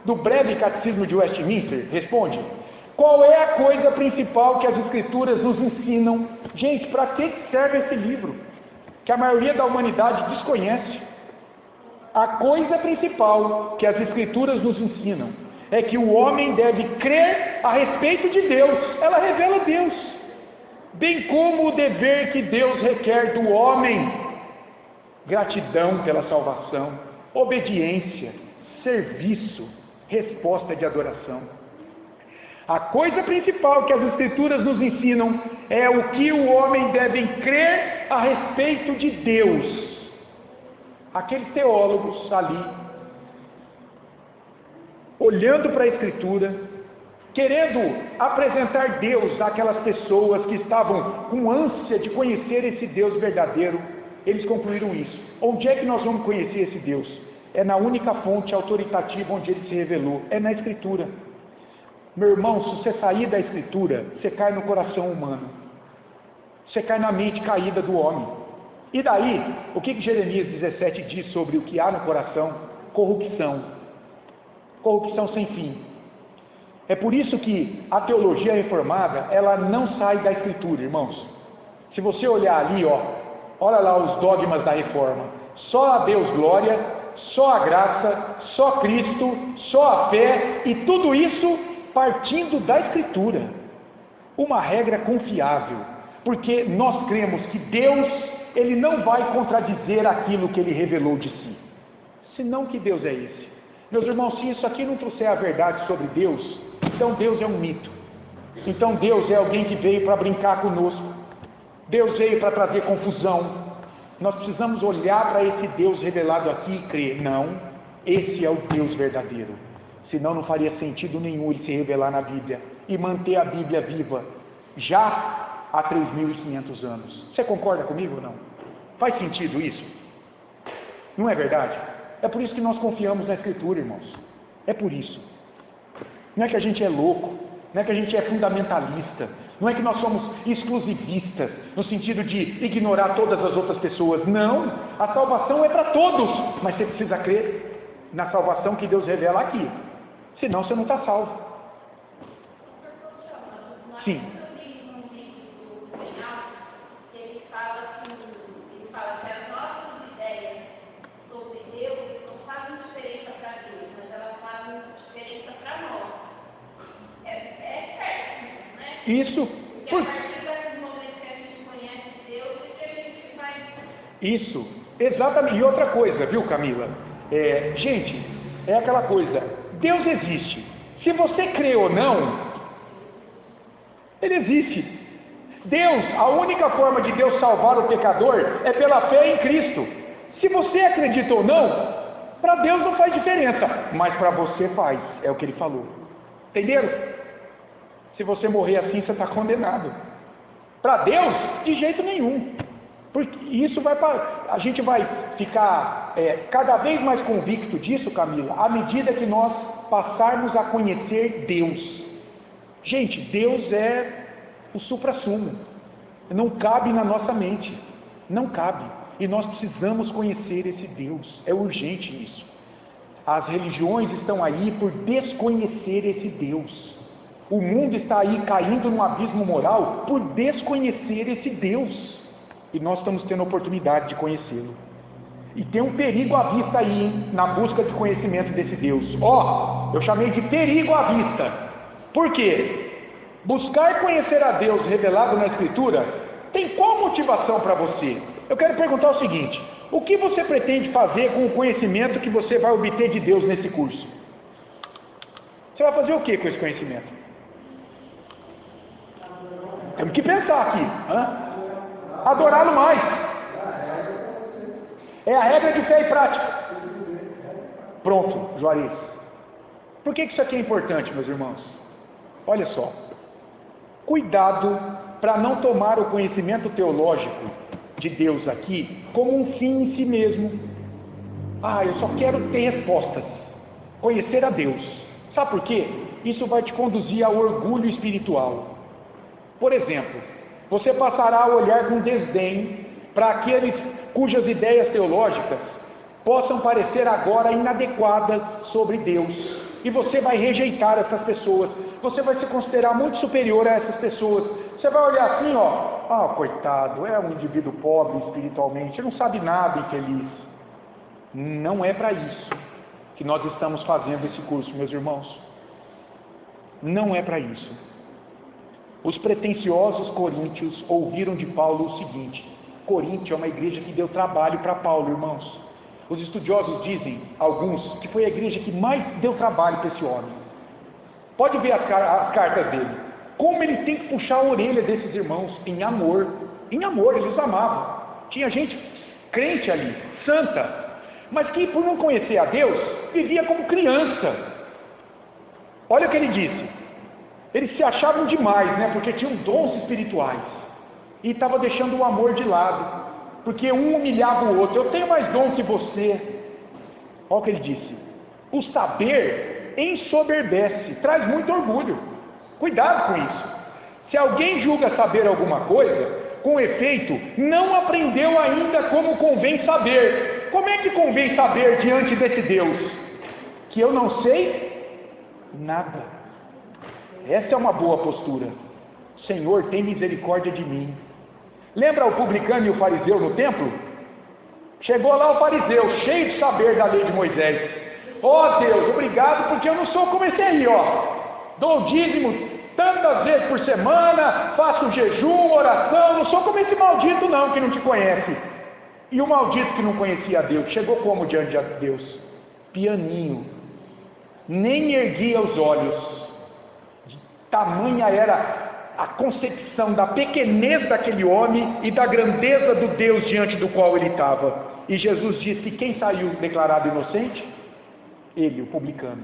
do breve catecismo de Westminster, responde: qual é a coisa principal que as Escrituras nos ensinam? Gente, para que serve esse livro? Que a maioria da humanidade desconhece. A coisa principal que as Escrituras nos ensinam é que o homem deve crer a respeito de Deus. Ela revela Deus, bem como o dever que Deus requer do homem: gratidão pela salvação, obediência, serviço, resposta de adoração. A coisa principal que as Escrituras nos ensinam é o que o homem deve crer a respeito de Deus. Aqueles teólogos ali, olhando para a Escritura, querendo apresentar Deus àquelas pessoas que estavam com ânsia de conhecer esse Deus verdadeiro, eles concluíram isso. Onde é que nós vamos conhecer esse Deus? É na única fonte autoritativa onde ele se revelou, é na Escritura. Meu irmão, se você sair da Escritura, você cai no coração humano, você cai na mente caída do homem. E daí, o que Jeremias 17 diz sobre o que há no coração? Corrupção. Corrupção sem fim. É por isso que a teologia reformada, ela não sai da Escritura, irmãos. Se você olhar ali, olha lá os dogmas da reforma: só a Deus glória, só a graça, só Cristo, só a fé, e tudo isso partindo da Escritura. Uma regra confiável, porque nós cremos que Deus, ele não vai contradizer aquilo que ele revelou de si. Senão, que Deus é esse? Meus irmãos, se isso aqui não trouxer a verdade sobre Deus, então Deus é um mito. Então Deus é alguém que veio para brincar conosco. Deus veio para trazer confusão. Nós precisamos olhar para esse Deus revelado aqui e crer: não, esse é o Deus verdadeiro. Senão não faria sentido nenhum ele se revelar na Bíblia e manter a Bíblia viva já há 3.500 anos. Você concorda comigo ou não? Faz sentido isso? Não é verdade? É por isso que nós confiamos na Escritura, irmãos. É por isso. Não é que a gente é louco, não é que a gente é fundamentalista, não é que nós somos exclusivistas, no sentido de ignorar todas as outras pessoas. Não, a salvação é para todos, mas você precisa crer na salvação que Deus revela aqui, senão você não está salvo. Sim. Isso. Porque a partir daquele momento que a gente conhece Deus e que a gente vai... Isso, exatamente. E outra coisa, viu, Camila? Gente, é aquela coisa: Deus existe. Se você crê ou não, ele existe. Deus, a única forma de Deus salvar o pecador é pela fé em Cristo. Se você acredita ou não, para Deus não faz diferença, mas para você faz, é o que ele falou. Entenderam? Se você morrer assim, você está condenado. Para Deus, de jeito nenhum. Porque isso a gente vai ficar cada vez mais convicto disso, Camila, à medida que nós passarmos a conhecer Deus. Gente, Deus é o suprassumo. Não cabe na nossa mente. Não cabe. E nós precisamos conhecer esse Deus. É urgente isso. As religiões estão aí por desconhecer esse Deus. O mundo está aí caindo num abismo moral por desconhecer esse Deus. E nós estamos tendo a oportunidade de conhecê-lo. E tem um perigo à vista aí, hein, na busca de conhecimento desse Deus. Eu chamei de perigo à vista. Por quê? Buscar conhecer a Deus revelado na Escritura tem qual motivação para você? Eu quero perguntar o seguinte: o que você pretende fazer com o conhecimento que você vai obter de Deus nesse curso? Você vai fazer o que com esse conhecimento? Temos que pensar aqui. Adorá-lo mais. É a regra de fé e prática. Pronto, Juarez. Por que isso aqui é importante, meus irmãos? Olha só. Cuidado para não tomar o conhecimento teológico de Deus aqui como um fim em si mesmo. Eu só quero ter respostas, conhecer a Deus. Sabe por quê? Isso vai te conduzir ao orgulho espiritual. Por exemplo, você passará a olhar com desdém para aqueles cujas ideias teológicas possam parecer agora inadequadas sobre Deus, e você vai rejeitar essas pessoas, você vai se considerar muito superior a essas pessoas, você vai olhar assim, coitado, é um indivíduo pobre espiritualmente, não sabe nada, infeliz. Não é para isso que nós estamos fazendo esse curso, meus irmãos. Não é para isso. Os pretensiosos coríntios ouviram de Paulo o seguinte: Coríntio é uma igreja que deu trabalho para Paulo, irmãos. Os estudiosos dizem, alguns, que foi a igreja que mais deu trabalho para esse homem. Pode ver as cartas dele, como ele tem que puxar a orelha desses irmãos em amor. Em amor, eles os amavam. Tinha gente crente ali, santa, mas que por não conhecer a Deus, vivia como criança. Olha o que ele disse: eles se achavam demais, porque tinham dons espirituais, e estava deixando o amor de lado, porque um humilhava o outro. Eu tenho mais dom que você. Olha o que ele disse: o saber ensoberbece, traz muito orgulho. Cuidado com isso. Se alguém julga saber alguma coisa, com efeito, não aprendeu ainda como convém saber. Como é que convém saber diante desse Deus? Que eu não sei nada. Essa é uma boa postura. Senhor, tem misericórdia de mim. Lembra o publicano e o fariseu no templo? Chegou lá o fariseu, cheio de saber da lei de Moisés. Deus, obrigado, porque eu não sou como esse aí, dou o dízimo tantas vezes por semana, faço jejum, oração, não sou como esse maldito não, que não te conhece. E o maldito que não conhecia a Deus, chegou como diante de Deus? Pianinho, nem erguia os olhos. Tamanha era a concepção da pequenez daquele homem e da grandeza do Deus diante do qual ele estava. E Jesus disse: quem saiu declarado inocente? Ele, o publicano,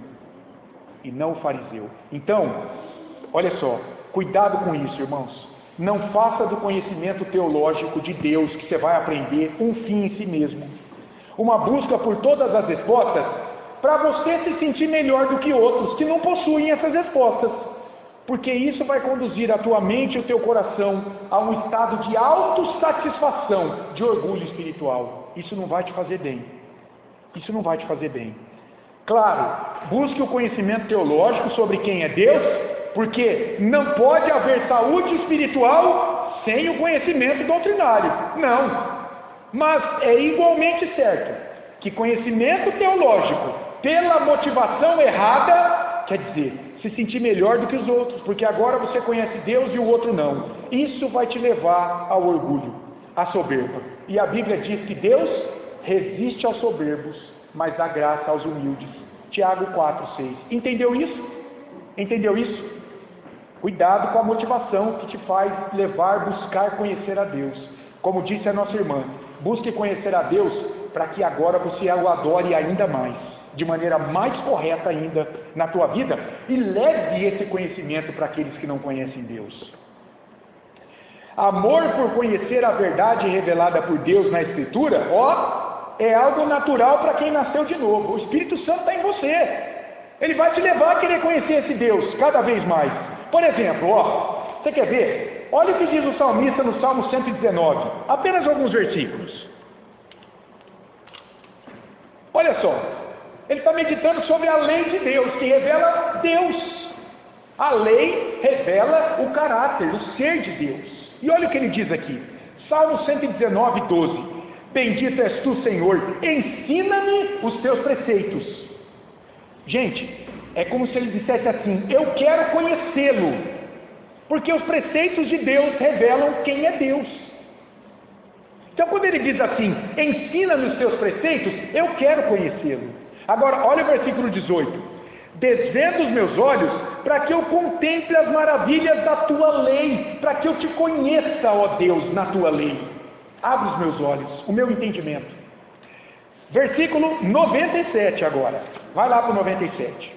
e não o fariseu. Então, olha só, cuidado com isso, irmãos. Não faça do conhecimento teológico de Deus que você vai aprender um fim em si mesmo, uma busca por todas as respostas para você se sentir melhor do que outros que não possuem essas respostas, porque isso vai conduzir a tua mente e o teu coração a um estado de autossatisfação, de orgulho espiritual. Isso não vai te fazer bem. Isso não vai te fazer bem. Claro, busque o conhecimento teológico sobre quem é Deus, porque não pode haver saúde espiritual sem o conhecimento doutrinário. Não. Mas é igualmente certo que conhecimento teológico pela motivação errada, quer dizer, se sentir melhor do que os outros, porque agora você conhece Deus e o outro não. Isso vai te levar ao orgulho, à soberba. E a Bíblia diz que Deus resiste aos soberbos, mas dá graça aos humildes. Tiago 4:6. Entendeu isso? Entendeu isso? Cuidado com a motivação que te faz buscar conhecer a Deus. Como disse a nossa irmã, busque conhecer a Deus para que agora você o adore ainda mais, de maneira mais correta ainda na tua vida, e leve esse conhecimento para aqueles que não conhecem Deus. Amor por conhecer a verdade revelada por Deus na Escritura, é algo natural para quem nasceu de novo. O Espírito Santo está em você. Ele vai te levar a querer conhecer esse Deus cada vez mais. Por exemplo, você quer ver? Olha o que diz o salmista no Salmo 119, apenas alguns versículos. Olha só, ele está meditando sobre a lei de Deus, que revela Deus. A lei revela o caráter, o ser de Deus. E olha o que ele diz aqui, Salmo 119:12. Bendito és tu, Senhor, ensina-me os teus preceitos. Gente, é como se ele dissesse assim: eu quero conhecê-lo, porque os preceitos de Deus revelam quem é Deus. Então quando ele diz assim, ensina-me os teus preceitos, eu quero conhecê-lo. Agora olha o versículo 18: desvenda os meus olhos para que eu contemple as maravilhas da tua lei, para que eu te conheça, ó Deus, na tua lei. Abre os meus olhos, o meu entendimento. Versículo 97 agora, vai lá para o 97.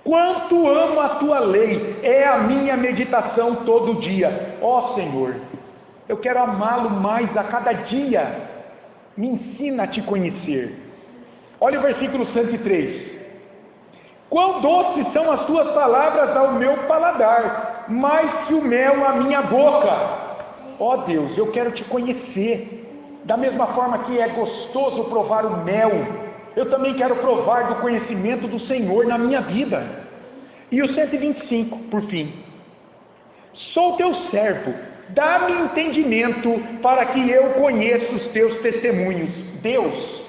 Quanto amo a tua lei, é a minha meditação todo dia. Ó Senhor, eu quero amá-lo mais a cada dia. Me ensina a te conhecer. Olha o versículo 103. Quão doces são as tuas palavras ao meu paladar, mais que o mel à minha boca. Ó Deus, eu quero te conhecer. Da mesma forma que é gostoso provar o mel, eu também quero provar do conhecimento do Senhor na minha vida. E o 125, por fim. Sou teu servo, dá-me entendimento para que eu conheça os teus testemunhos. Deus,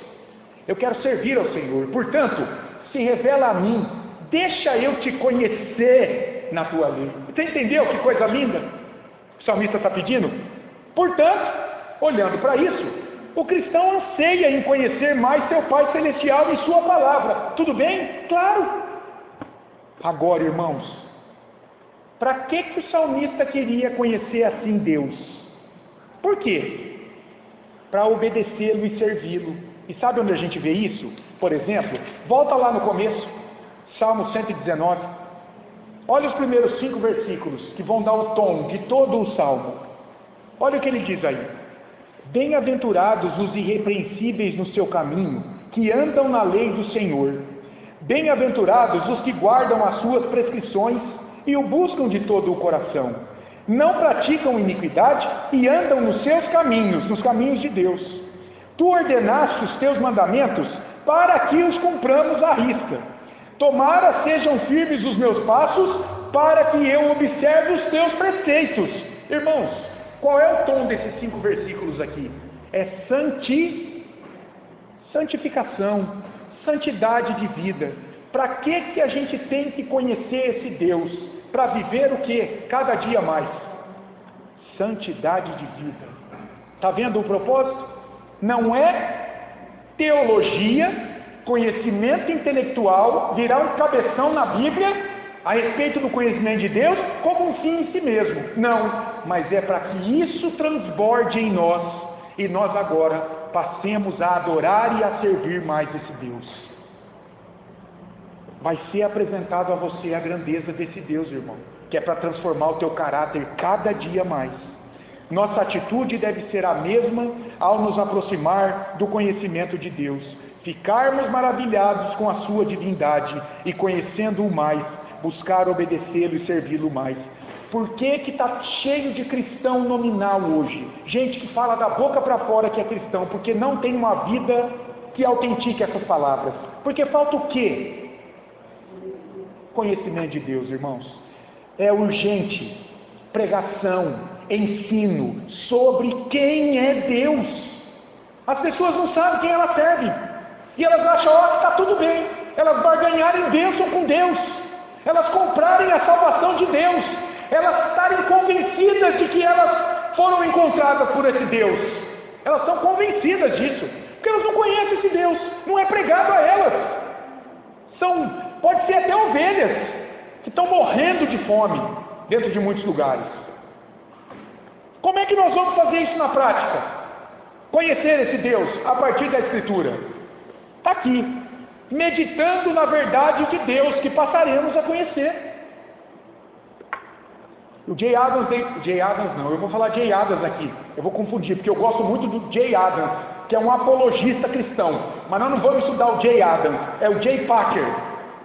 eu quero servir ao Senhor, portanto, se revela a mim, deixa eu te conhecer na tua lei. Você entendeu que coisa linda o salmista está pedindo? Portanto, olhando para isso, o cristão anseia em conhecer mais seu Pai Celestial e sua palavra. Tudo bem? Claro. Agora, irmãos, para que o salmista queria conhecer assim Deus? Por quê? Para obedecê-lo e servi-lo. E sabe onde a gente vê isso? Por exemplo, volta lá no começo, Salmo 119. Olha os primeiros 5 versículos que vão dar o tom de todo o Salmo. Olha o que ele diz aí. Bem-aventurados os irrepreensíveis no seu caminho, que andam na lei do Senhor. Bem-aventurados os que guardam as suas prescrições e o buscam de todo o coração. Não praticam iniquidade e andam nos seus caminhos, nos caminhos de Deus. Tu ordenaste os teus mandamentos para que os cumpramos à risca. Tomara sejam firmes os meus passos para que eu observe os teus preceitos. Irmãos, qual é o tom desses 5 versículos aqui? É santificação, santidade de vida. Para que a gente tem que conhecer esse Deus? Para viver o que? Cada dia mais. Santidade de vida. Está vendo o propósito? Não é teologia, conhecimento intelectual, virar um cabeção na Bíblia a respeito do conhecimento de Deus como um fim em si mesmo. Não, mas é para que isso transborde em nós e nós agora passemos a adorar e a servir mais esse Deus. Vai ser apresentado a você a grandeza desse Deus, irmão, que é para transformar o teu caráter cada dia mais. Nossa atitude deve ser a mesma ao nos aproximar do conhecimento de Deus, ficarmos maravilhados com a sua divindade e, conhecendo-o mais, buscar obedecê-lo e servi-lo mais. Por que está cheio de cristão nominal hoje? Gente que fala da boca para fora que é cristão, porque não tem uma vida que autentique essas palavras. Porque falta o quê? Conhecimento de Deus, irmãos. É urgente pregação, ensino sobre quem é Deus. As pessoas não sabem quem elas servem e elas acham que está tudo bem, elas barganharem bênção com Deus, elas comprarem a salvação de Deus, elas estarem convencidas de que elas foram encontradas por esse Deus. Elas são convencidas disso, porque elas não conhecem esse Deus, não é pregado a elas. Pode ser até ovelhas que estão morrendo de fome dentro de muitos lugares. Como é que nós vamos fazer isso na prática? Conhecer esse Deus a partir da Escritura. Está aqui, meditando na verdade de Deus, que passaremos a conhecer. O Jay Adams não, eu vou falar Jay Adams aqui, eu vou confundir, porque eu gosto muito do Jay Adams, que é um apologista cristão, mas nós não vamos estudar o Jay Adams, é o Jay Packer,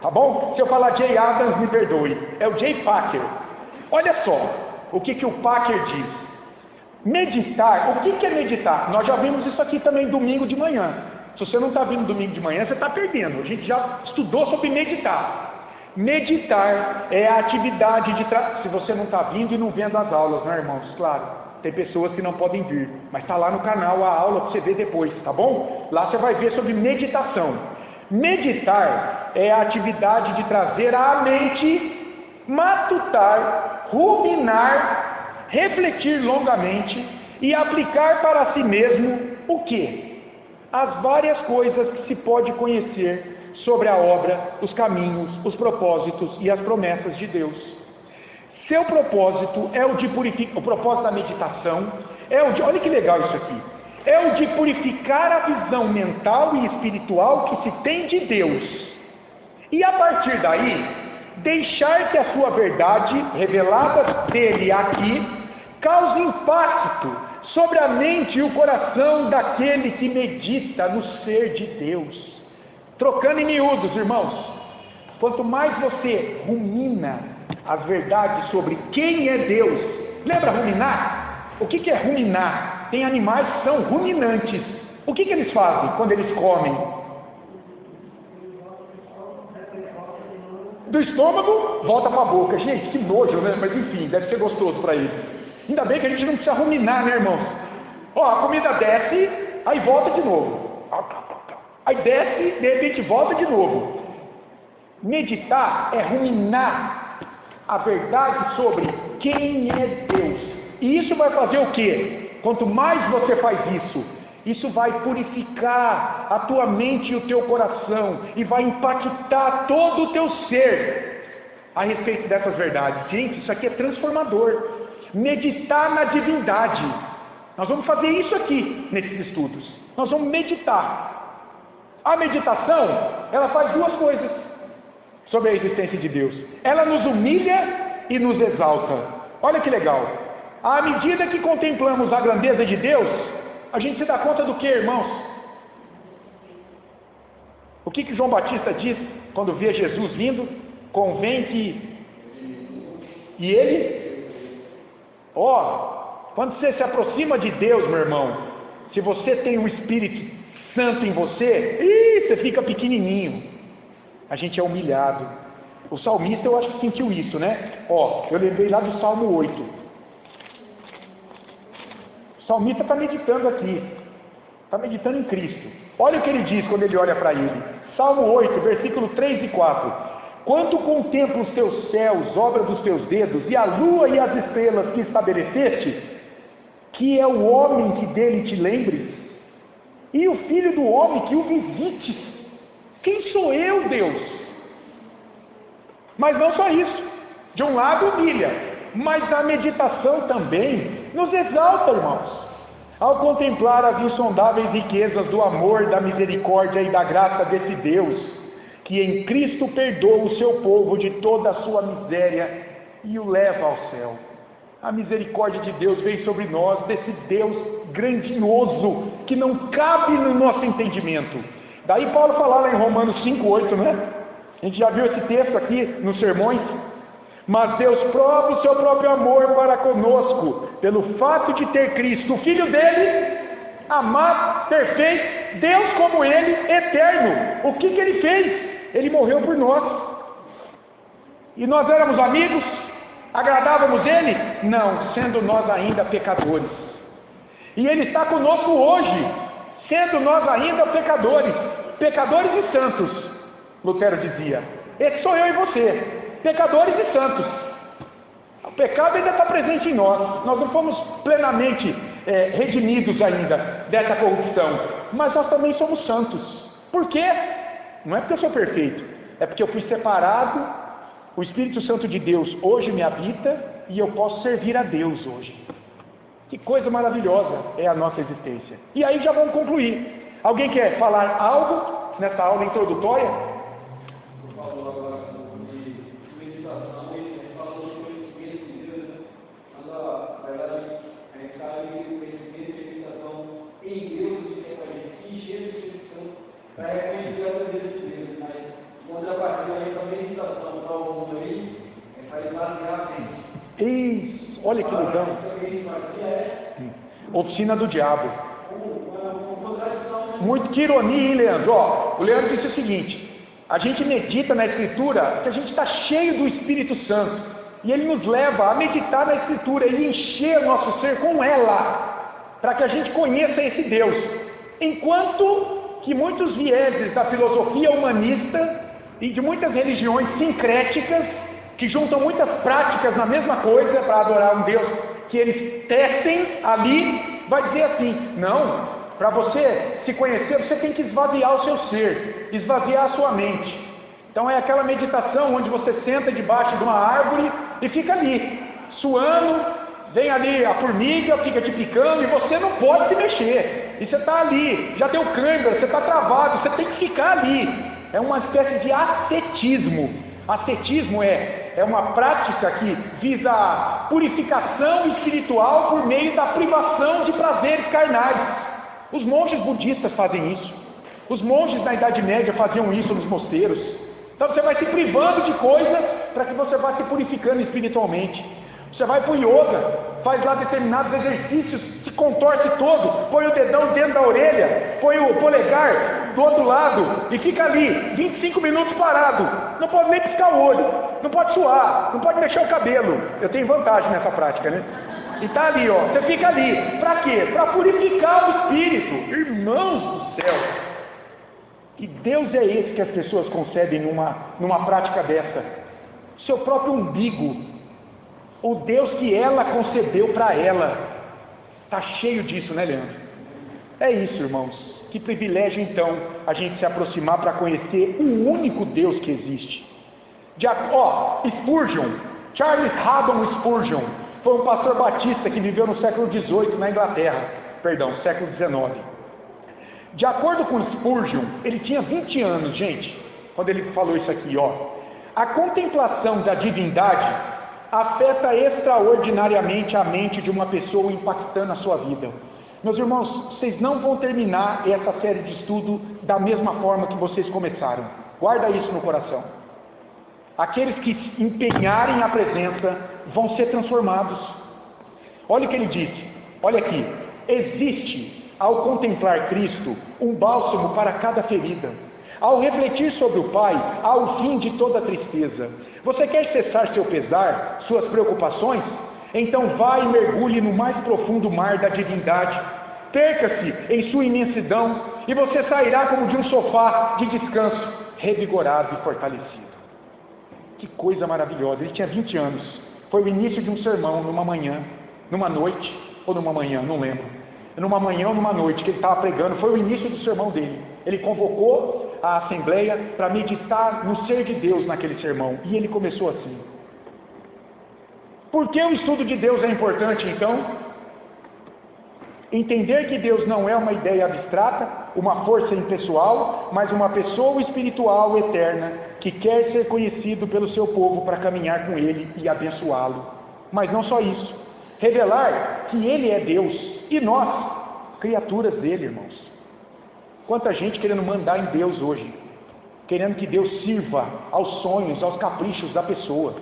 tá bom? Se eu falar Jay Adams, me perdoe, é o Jay Packer. Olha só o que o Packer diz. Meditar, o que é meditar? Nós já vimos isso aqui também domingo de manhã. Se você não está vindo domingo de manhã, você está perdendo. A gente já estudou sobre meditar. Meditar é a atividade de... Se você não está vindo e não vendo as aulas, né, irmãos? Claro, tem pessoas que não podem vir, mas está lá no canal a aula para você ver depois, tá bom? Lá você vai ver sobre meditação. Meditar é a atividade de trazer à mente, matutar, ruminar, refletir longamente e aplicar para si mesmo o quê? As várias coisas que se pode conhecer sobre a obra, os caminhos, os propósitos e as promessas de Deus. Seu propósito é o de purificar, o propósito da meditação é o de, olha que legal isso aqui, é o de purificar a visão mental e espiritual que se tem de Deus, e a partir daí, deixar que a sua verdade, revelada dele aqui, cause impacto sobre a mente e o coração daquele que medita no ser de Deus. Trocando em miúdos, irmãos, quanto mais você rumina as verdades sobre quem é Deus, lembra ruminar? O que é ruminar? Tem animais que são ruminantes. O que eles fazem quando eles comem? Do estômago, volta para a boca. Gente, que nojo, né? Mas enfim, deve ser gostoso para eles. Ainda bem que a gente não precisa ruminar, né, irmãos? Ó, a comida desce, aí volta de novo. Aí desce, de repente volta de novo. Meditar é ruminar a verdade sobre quem é Deus. E isso vai fazer o quê? Quanto mais você faz isso vai purificar a tua mente e o teu coração, e vai impactar todo o teu ser a respeito dessas verdades. Gente, isso aqui é transformador. Meditar na divindade. Nós vamos fazer isso aqui nesses estudos. Nós vamos meditar. A meditação, ela faz duas coisas sobre a existência de Deus. Ela nos humilha e nos exalta. Olha que legal. À medida que contemplamos a grandeza de Deus, a gente se dá conta do que, irmãos? O que João Batista diz quando vê Jesus vindo? Convém que... E ele... quando você se aproxima de Deus, meu irmão, se você tem o Espírito Santo em você, você fica pequenininho. A gente é humilhado. O salmista, eu acho que sentiu isso, né? Eu lembrei lá do Salmo 8. O salmista está meditando aqui, está meditando em Cristo. Olha o que ele diz quando ele olha para ele. Salmo 8, versículo 3 e 4. Quanto contemplo os teus céus, obra dos teus dedos, e a lua e as estrelas que estabeleceste, que é o homem que dele te lembres, e o filho do homem que o visites. Quem sou eu, Deus? Mas não só isso. De um lado humilha, mas a meditação também nos exalta, irmãos. Ao contemplar as insondáveis riquezas do amor, da misericórdia e da graça desse Deus, que em Cristo perdoa o seu povo de toda a sua miséria e o leva ao céu. A misericórdia de Deus vem sobre nós, desse Deus grandioso, que não cabe no nosso entendimento. Daí Paulo fala lá em Romanos 5,8, né? A gente já viu esse texto aqui nos sermões. Mas Deus prova o seu próprio amor para conosco, pelo fato de ter Cristo, o Filho dele, amado, perfeito, Deus como ele, eterno. O que ele fez? Ele morreu por nós. E nós éramos amigos? Agradávamos ele? Não, sendo nós ainda pecadores. E ele está conosco hoje, sendo nós ainda pecadores, pecadores e santos. Lutero dizia: esse sou eu e você, pecadores e santos. O pecado ainda está presente em nós. Nós não fomos plenamente redimidos ainda dessa corrupção, mas nós também somos santos. Por quê? Não é porque eu sou perfeito, é porque eu fui separado. O Espírito Santo de Deus hoje me habita e eu posso servir a Deus hoje. Que coisa maravilhosa é a nossa existência. E aí já vamos concluir. Alguém quer falar algo nessa aula introdutória? Para reconhecer a grandeza de Deus, mas contrapartida a essa meditação para o mundo aí, para esvaziar a mente. Isso, olha que legal. Oficina do diabo. Muito que ironia, hein, Leandro? O Leandro disse o seguinte: a gente medita na Escritura que a gente está cheio do Espírito Santo, e ele nos leva a meditar na Escritura e encher o nosso ser com ela, para que a gente conheça esse Deus. Enquanto que muitos vieses da filosofia humanista e de muitas religiões sincréticas, que juntam muitas práticas na mesma coisa para adorar um Deus que eles tecem ali, vai dizer assim: não, para você se conhecer, você tem que esvaziar o seu ser, esvaziar a sua mente. Então é aquela meditação onde você senta debaixo de uma árvore e fica ali, suando, vem ali a formiga, fica te picando e você não pode se mexer. E você está ali, já deu câimbra, você está travado, você tem que ficar ali. É uma espécie de ascetismo. Ascetismo é é uma prática que visa a purificação espiritual por meio da privação de prazeres carnais. Os monges budistas fazem isso. Os monges na Idade Média faziam isso nos mosteiros. Então você vai se privando de coisas para que você vá se purificando espiritualmente. Você vai para o yoga, faz lá determinados exercícios, se contorce todo, põe o dedão dentro da orelha, põe o polegar do outro lado e fica ali 25 minutos parado. Não pode nem piscar o olho, não pode suar, não pode mexer o cabelo. Eu tenho vantagem nessa prática, né? E tá ali, ó, você fica ali. Para quê? Para purificar o espírito. Irmãos do céu, que Deus é esse que as pessoas concebem numa prática dessa? Seu próprio umbigo. O Deus que ela concebeu para ela. Está cheio disso, né, Leandro? É isso, irmãos. Que privilégio, então, a gente se aproximar para conhecer o único Deus que existe. Spurgeon, Charles Haddon Spurgeon, foi um pastor batista que viveu no século XVIII na Inglaterra. Perdão, século XIX. De acordo com Spurgeon, ele tinha 20 anos, gente, quando ele falou isso aqui, ó. A contemplação da divindade afeta extraordinariamente a mente de uma pessoa, impactando a sua vida. Meus irmãos, vocês não vão terminar essa série de estudo da mesma forma que vocês começaram. Guarda isso no coração. Aqueles que empenharem a presença vão ser transformados. Olha o que ele disse, olha aqui. Existe, ao contemplar Cristo, um bálsamo para cada ferida. Ao refletir sobre o Pai, há o fim de toda tristeza. Você quer cessar seu pesar, suas preocupações? Então vá e mergulhe no mais profundo mar da divindade. Perca-se em sua imensidão e você sairá como de um sofá de descanso, revigorado e fortalecido. Que coisa maravilhosa. Ele tinha 20 anos. Foi o início de um sermão numa manhã, numa noite, ou numa manhã, não lembro. Numa manhã ou numa noite que ele estava pregando, foi o início do sermão dele. Ele convocou a assembleia para meditar no ser de Deus naquele sermão. E ele começou assim. Por que o estudo de Deus é importante, então? Entender que Deus não é uma ideia abstrata, uma força impessoal, mas uma pessoa espiritual eterna, que quer ser conhecido pelo seu povo para caminhar com ele e abençoá-lo. Mas não só isso. Revelar que ele é Deus e nós, criaturas dele, irmãos. Quanta gente querendo mandar em Deus hoje, querendo que Deus sirva aos sonhos, aos caprichos da pessoa.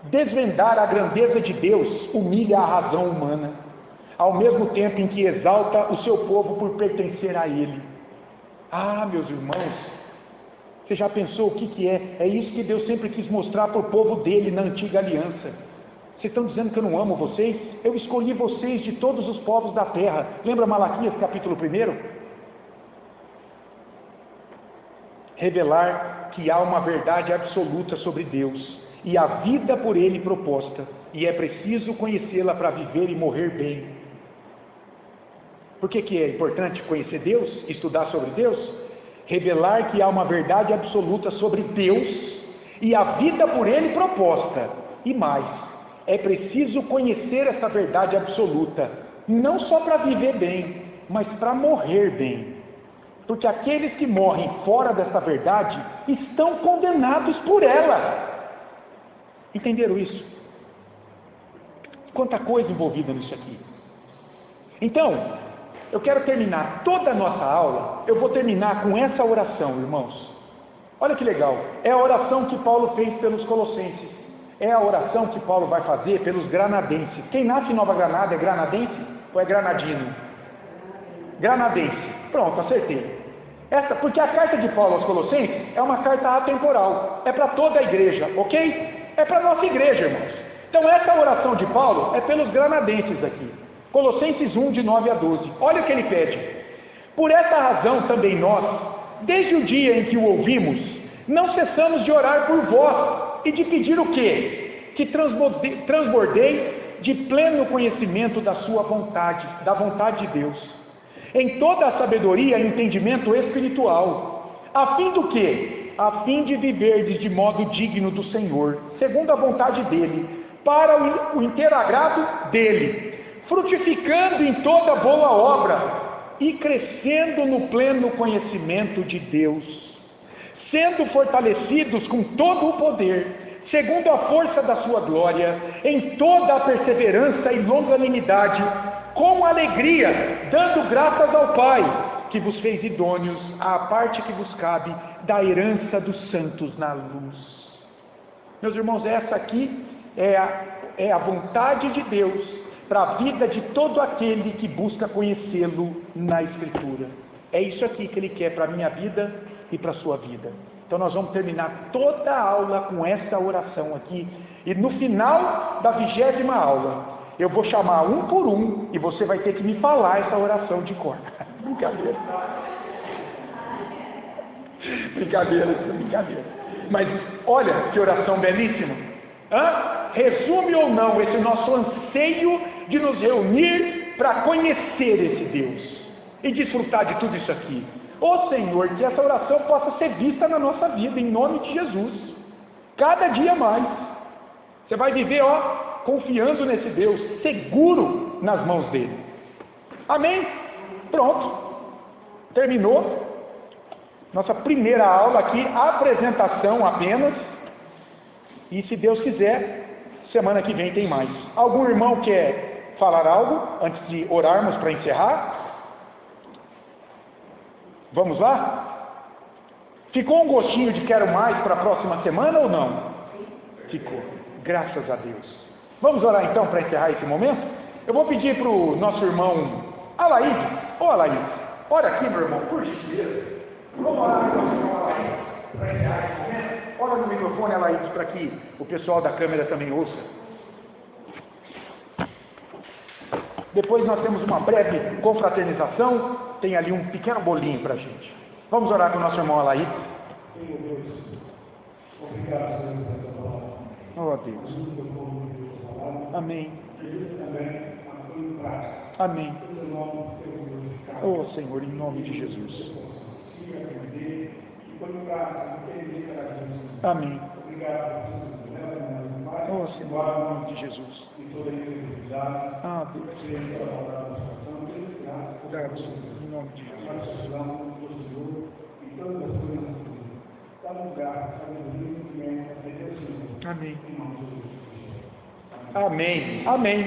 Desvendar a grandeza de Deus humilha a razão humana, ao mesmo tempo em que exalta o seu povo por pertencer a Ele. Ah, meus irmãos, você já pensou o que é? É isso que Deus sempre quis mostrar para o povo dele na antiga aliança. Vocês estão dizendo que eu não amo vocês? Eu escolhi vocês de todos os povos da terra. Lembra Malaquias capítulo 1? Revelar que há uma verdade absoluta sobre Deus e a vida por Ele proposta, e é preciso conhecê-la para viver e morrer bem. Por que é importante conhecer Deus, estudar sobre Deus? Revelar que há uma verdade absoluta sobre Deus e a vida por Ele proposta, e mais, é preciso conhecer essa verdade absoluta, não só para viver bem, mas para morrer bem. Porque aqueles que morrem fora dessa verdade estão condenados por ela. Entenderam isso? Quanta coisa envolvida nisso aqui. Então, eu quero terminar toda a nossa aula, eu vou terminar com essa oração, irmãos. Olha que legal, é a oração que Paulo fez pelos colossenses. É a oração que Paulo vai fazer pelos granadenses. Quem nasce em Nova Granada é granadense ou é granadino? Granadense. Pronto, acertei. Porque a carta de Paulo aos Colossenses é uma carta atemporal, é para toda a igreja, ok? É para a nossa igreja, irmãos. Então essa oração de Paulo é pelos granadenses aqui, Colossenses 1, de 9 a 12. Olha o que ele pede: por essa razão também nós, desde o dia em que o ouvimos, não cessamos de orar por vós e de pedir o quê? Que transbordeis de pleno conhecimento da sua vontade, da vontade de Deus, em toda a sabedoria e entendimento espiritual, a fim do quê? A fim de viverdes de modo digno do Senhor, segundo a vontade dele, para o inteiro agrado dele, frutificando em toda boa obra e crescendo no pleno conhecimento de Deus, sendo fortalecidos com todo o poder, segundo a força da sua glória, em toda a perseverança e longanimidade, com alegria, dando graças ao Pai, que vos fez idôneos à parte que vos cabe da herança dos santos na luz. Meus irmãos, essa aqui é a vontade de Deus para a vida de todo aquele que busca conhecê-lo na Escritura. É isso aqui que Ele quer para a minha vida e para a sua vida. Então nós vamos terminar toda a aula com essa oração aqui, e no final da 20ª aula, eu vou chamar um por um, e você vai ter que me falar essa oração de cor. Brincadeira. Brincadeira. Mas olha que oração belíssima. Resume ou não esse nosso anseio de nos reunir para conhecer esse Deus e desfrutar de tudo isso aqui. Ó Senhor, que essa oração possa ser vista na nossa vida, em nome de Jesus, cada dia mais. Você vai viver, confiando nesse Deus, seguro nas mãos dele. Amém? Pronto, terminou nossa primeira aula aqui, apresentação apenas, e se Deus quiser, semana que vem tem mais. Algum irmão quer falar algo antes de orarmos para encerrar? Vamos lá? Ficou um gostinho de quero mais para a próxima semana ou não? Ficou, graças a Deus. Vamos orar então para encerrar esse momento? Eu vou pedir para o nosso irmão Alaídes. Alaídes, ora aqui, meu irmão, por gentileza. Vamos orar para o nosso irmão Alaídes para encerrar esse momento? Ora no microfone, Alaídes, para que o pessoal da câmera também ouça. Depois nós temos uma breve confraternização, tem ali um pequeno bolinho para a gente. Vamos orar com o nosso irmão Alaídes. Senhor Deus, obrigado, Senhor, pela tua palavra. Oh Deus. Amém. Amém. Oh Senhor, em nome de Jesus. Amém. Oh Senhor, em nome de Jesus. Ah, Deus. Obrigado, Senhor, em nome de Jesus. Amém. Amém. Amém.